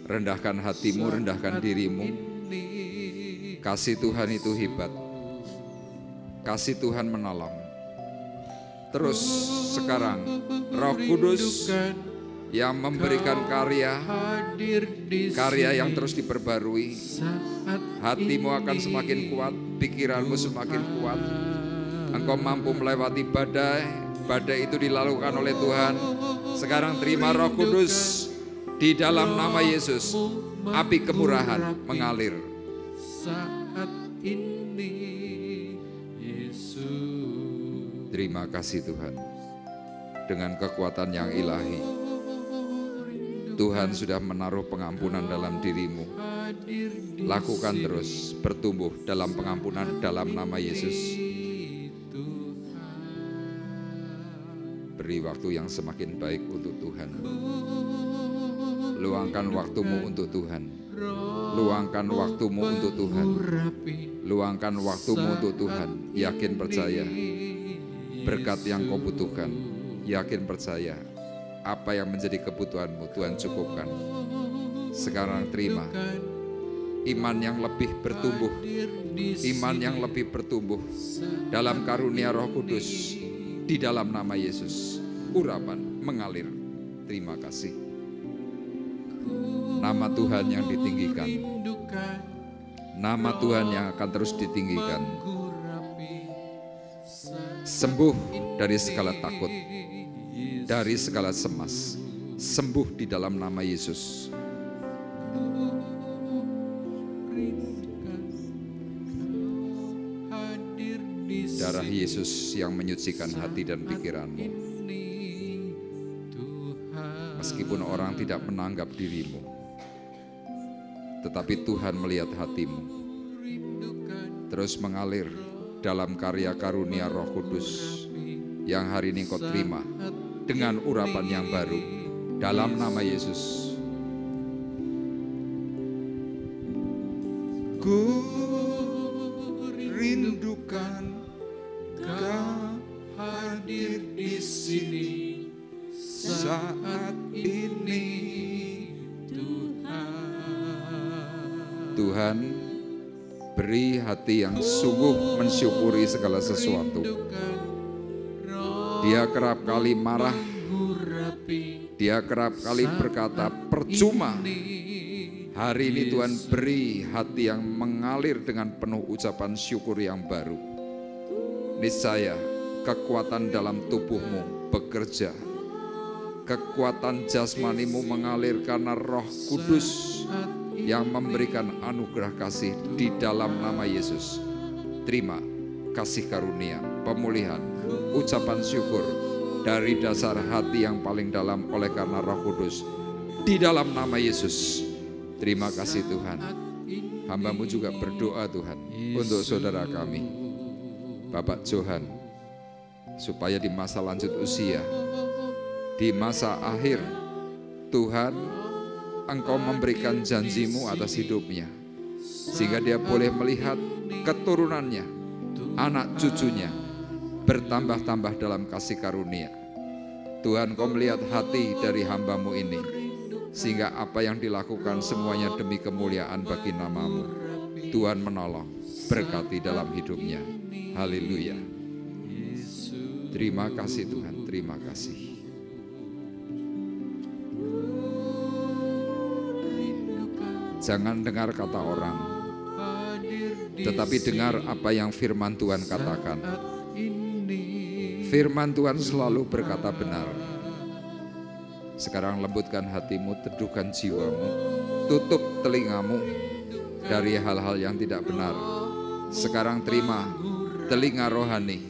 Rendahkan hatimu, rendahkan dirimu. Kasih Tuhan itu hebat. Kasih Tuhan menolong. Terus sekarang Roh Kudus yang memberikan karya yang terus diperbarui. Hatimu akan semakin kuat, pikiranmu semakin kuat. Engkau mampu melewati badai itu dilalukan oleh Tuhan. Sekarang terima Roh Kudus di dalam nama Yesus. Api kemurahan mengalir. Saat ini Yesus. Terima kasih Tuhan. Dengan kekuatan yang ilahi, Tuhan sudah menaruh pengampunan dalam dirimu. Lakukan terus, bertumbuh dalam pengampunan dalam nama Yesus. Beri waktu yang semakin baik untuk Tuhan. Luangkan waktumu untuk Tuhan. Luangkan waktumu untuk Tuhan. Luangkan waktumu untuk Tuhan. Yakin percaya. Berkat yang kau butuhkan. Yakin percaya. Apa yang menjadi kebutuhanmu Tuhan cukupkan. Sekarang terima. Iman yang lebih bertumbuh. Iman yang lebih bertumbuh. Dalam karunia Roh Kudus. Di dalam nama Yesus. Urapan mengalir. Terima kasih. Nama Tuhan yang ditinggikan. Nama Tuhan yang akan terus ditinggikan. Sembuh dari segala takut, dari segala cemas. Sembuh di dalam nama Yesus. Darah Yesus yang menyucikan hati dan pikiranmu. Meskipun orang tidak menanggap dirimu, tetapi Tuhan melihat hatimu. Terus mengalir dalam karya karunia Roh Kudus yang hari ini kau terima dengan urapan yang baru dalam nama Yesus. Ku rindukan Kau hadir di sini saat ini, Tuhan. Beri hati yang sungguh mensyukuri segala sesuatu. Dia kerap kali marah, dia kerap kali berkata percuma. Hari ini Tuhan beri hati yang mengalir dengan penuh ucapan syukur yang baru. Niscaya kekuatan dalam tubuhmu bekerja. Kekuatan jasmanimu mengalir karena Roh Kudus yang memberikan anugerah kasih di dalam nama Yesus. Terima kasih karunia, pemulihan, ucapan syukur dari dasar hati yang paling dalam oleh karena Roh Kudus di dalam nama Yesus. Terima kasih Tuhan. Hamba-Mu juga berdoa Tuhan untuk saudara kami, Bapak Johan, supaya di masa lanjut usia, di masa akhir, Tuhan, Engkau memberikan janji-Mu atas hidupnya, sehingga dia boleh melihat keturunannya, anak cucunya, bertambah-tambah dalam kasih karunia. Tuhan, Kau melihat hati dari hamba-Mu ini, sehingga apa yang dilakukan semuanya demi kemuliaan bagi nama-Mu. Tuhan menolong, berkati dalam hidupnya. Haleluya. Terima kasih Tuhan, terima kasih. Jangan dengar kata orang, tetapi dengar apa yang firman Tuhan katakan. Firman Tuhan selalu berkata benar. Sekarang lembutkan hatimu, teduhkan jiwamu, tutup telingamu dari hal-hal yang tidak benar. Sekarang terima telinga rohani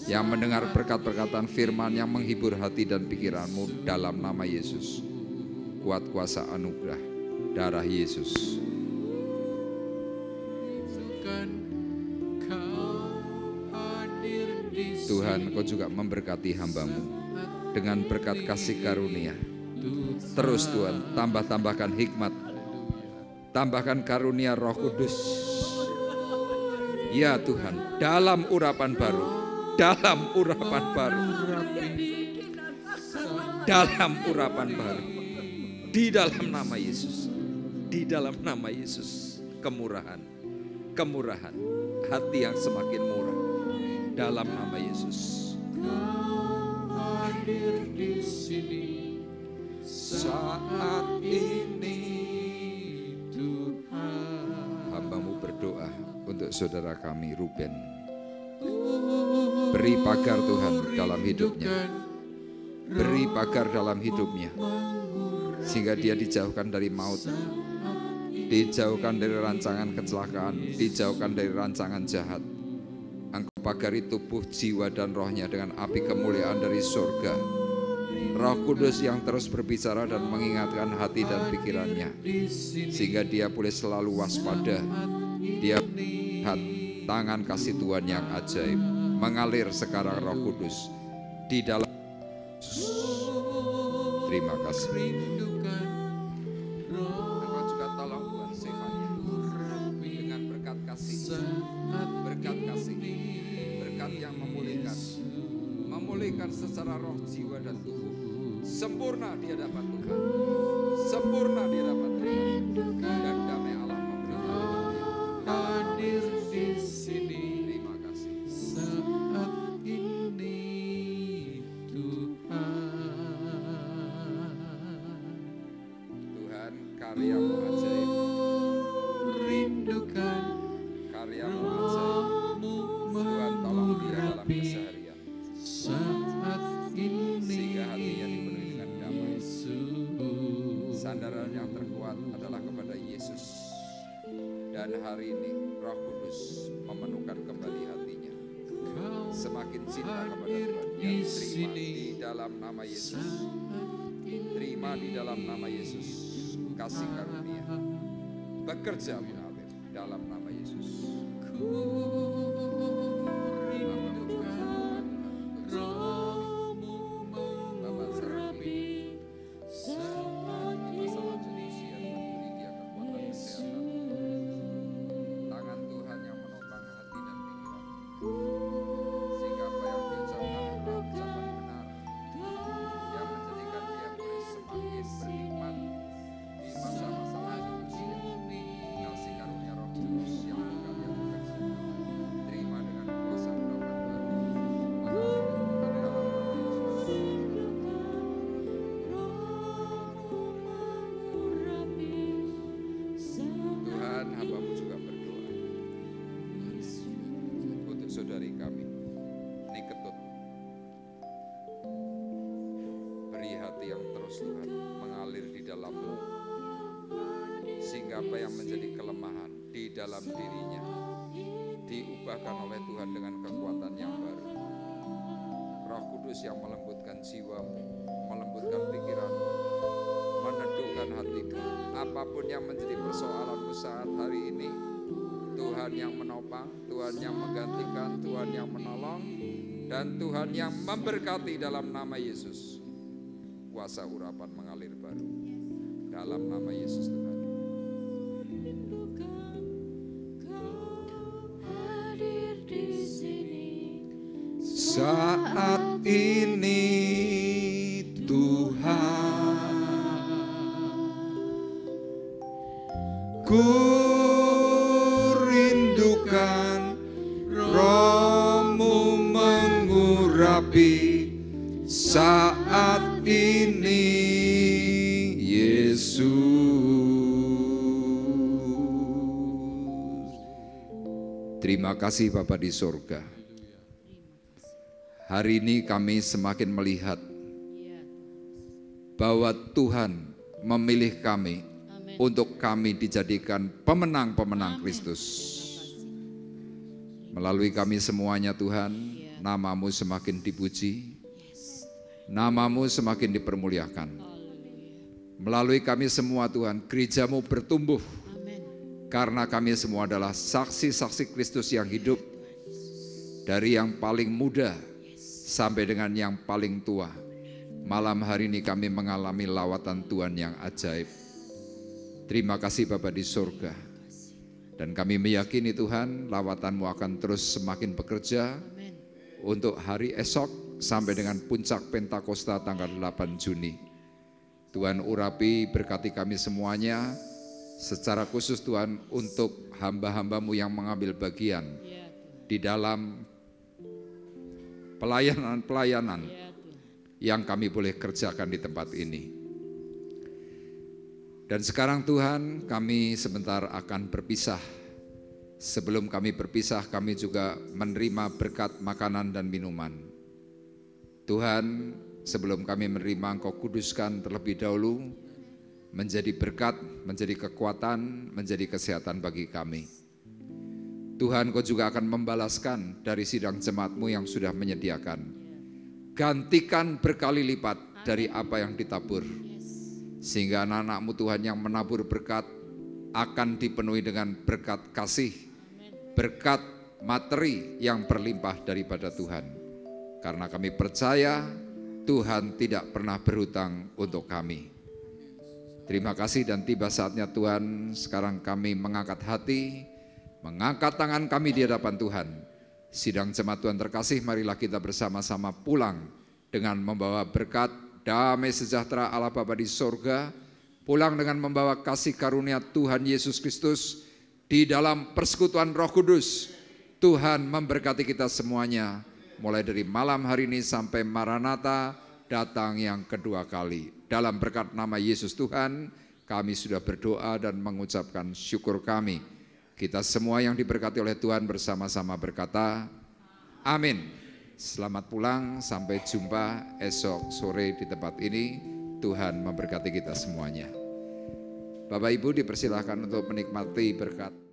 yang mendengar berkat-berkatan firman yang menghibur hati dan pikiranmu dalam nama Yesus. Kuat kuasa anugerah darah Yesus. Tuhan, Kau juga memberkati hamba-Mu dengan berkat kasih karunia. Terus Tuhan, tambahkan hikmat, tambahkan karunia Roh Kudus. Ya Tuhan, dalam urapan baru, dalam urapan baru, dalam urapan baru, di dalam nama Yesus, di dalam nama Yesus, kemurahan, kemurahan, hati yang semakin murah, dalam nama Yesus. hadir di sini saat ini Tuhan. Hamba-Mu berdoa untuk saudara kami Ruben. Beri pagar Tuhan dalam hidupnya. Beri pagar dalam hidupnya. Sehingga dia dijauhkan dari maut. Dijauhkan dari rancangan kecelakaan. Dijauhkan dari rancangan jahat. Engkau pagari tubuh, jiwa dan rohnya dengan api kemuliaan dari surga. Roh Kudus yang terus berbicara dan mengingatkan hati dan pikirannya. Sehingga dia boleh selalu waspada. Dia melihat tangan kasih Tuhan yang ajaib mengalir sekarang Roh Kudus di dalam. Terima kasih. Engkau juga tolong Tuhan Stefania dengan berkat kasih, berkat yang memulihkan secara roh, jiwa dan tubuh. Sempurna di hadapan Tuhan, sempurna di hadapan Tuhan, dan damai Allah memberikan hadir di sini. Terima kasih. Saat ini Tuhan, karya-Mu ajaib, rindukan karya-Mu ajaib. Tuhan tolong dia dalam keseharian saat ini, sehingga hatinya dipenuhi dengan damai. Sandaran yang terkuat adalah kepada Yesus. Dan hari ini Roh Kudus memenuhkan kembali hatinya. Semakin cinta kepada Tuhan. Yang terima di dalam nama Yesus. Terima di dalam nama Yesus. Kasih karunia bekerja mengalir dalam nama Yesus. Bapak Serapi, masalah jenis yang memberi dia kekuatan kesehatan. Tangan Tuhan yang menopang hati dan pikiran, sehingga apa yang diucapkan adalah ucapan benar, yang menjadikan dia boleh semakin berhikmat di masa-masa usia. Kasih karunia Roh Kudus yang menggerakkan yang bekerja. Terima dengan kuasa urapan baru. Di dalam nama Yesus. Tuhan, hamba-Mu juga berdoa untuk saudari kami Niketut. Beri hati yang terus Tuhan mengalir di dalam-Mu, sehingga apa yang menjadi kelemahan di dalam dirinya diubahkan oleh Tuhan dengan kekuatan yang baru. Roh Kudus yang melembutkan jiwamu, melembutkan pikiranmu, meneduhkan hatimu. Apapun yang menjadi persoalanmu saat hari ini, Tuhan yang menopang, Tuhan yang menggantikan, Tuhan yang menolong, dan Tuhan yang memberkati dalam nama Yesus. Kuasa urapan mengalir baru dalam nama Yesus Tuhan. Saat ini Tuhan, ku rindukan Roh-Mu mengurapi saat ini Yesus. Terima kasih Bapa di sorga. Hari ini kami semakin melihat bahwa Tuhan memilih kami untuk kami dijadikan pemenang-pemenang Kristus. Melalui kami semuanya Tuhan, nama-Mu semakin dipuji, nama-Mu semakin dipermuliakan. Melalui kami semua Tuhan, gereja-Mu bertumbuh, karena kami semua adalah saksi-saksi Kristus yang hidup, dari yang paling muda sampai dengan yang paling tua. Malam hari ini kami mengalami lawatan Tuhan yang ajaib. Terima kasih Bapa di surga. Dan kami meyakini Tuhan, lawatan-Mu akan terus semakin bekerja untuk hari esok sampai dengan puncak Pentakosta tanggal 8 Juni. Tuhan urapi, berkati kami semuanya, secara khusus Tuhan untuk hamba-hamba-Mu yang mengambil bagian di dalam pelayanan-pelayanan yang kami boleh kerjakan di tempat ini. Dan sekarang Tuhan, kami sebentar akan berpisah. Sebelum kami berpisah, kami juga menerima berkat makanan dan minuman. Tuhan, sebelum kami menerima, Engkau kuduskan terlebih dahulu, menjadi berkat, menjadi kekuatan, menjadi kesehatan bagi kami. Tuhan, Kau juga akan membalaskan dari sidang jemaat-Mu yang sudah menyediakan. Gantikan berkali lipat dari apa yang ditabur. Sehingga anak-anak-Mu Tuhan yang menabur berkat akan dipenuhi dengan berkat kasih, berkat materi yang berlimpah daripada Tuhan. Karena kami percaya Tuhan tidak pernah berhutang untuk kami. Terima kasih dan tiba saatnya Tuhan, sekarang kami mengangkat hati, mengangkat tangan kami di hadapan Tuhan. Sidang jemaat Tuhan terkasih, marilah kita bersama-sama pulang dengan membawa berkat damai sejahtera Allah Bapa di sorga, pulang dengan membawa kasih karunia Tuhan Yesus Kristus di dalam persekutuan Roh Kudus. Tuhan memberkati kita semuanya, mulai dari malam hari ini sampai Maranatha datang yang kedua kali. Dalam berkat nama Yesus Tuhan, kami sudah berdoa dan mengucapkan syukur kami. Kita semua yang diberkati oleh Tuhan bersama-sama berkata, amin. Selamat pulang, sampai jumpa esok sore di tempat ini. Tuhan memberkati kita semuanya. Bapak Ibu dipersilahkan untuk menikmati berkat.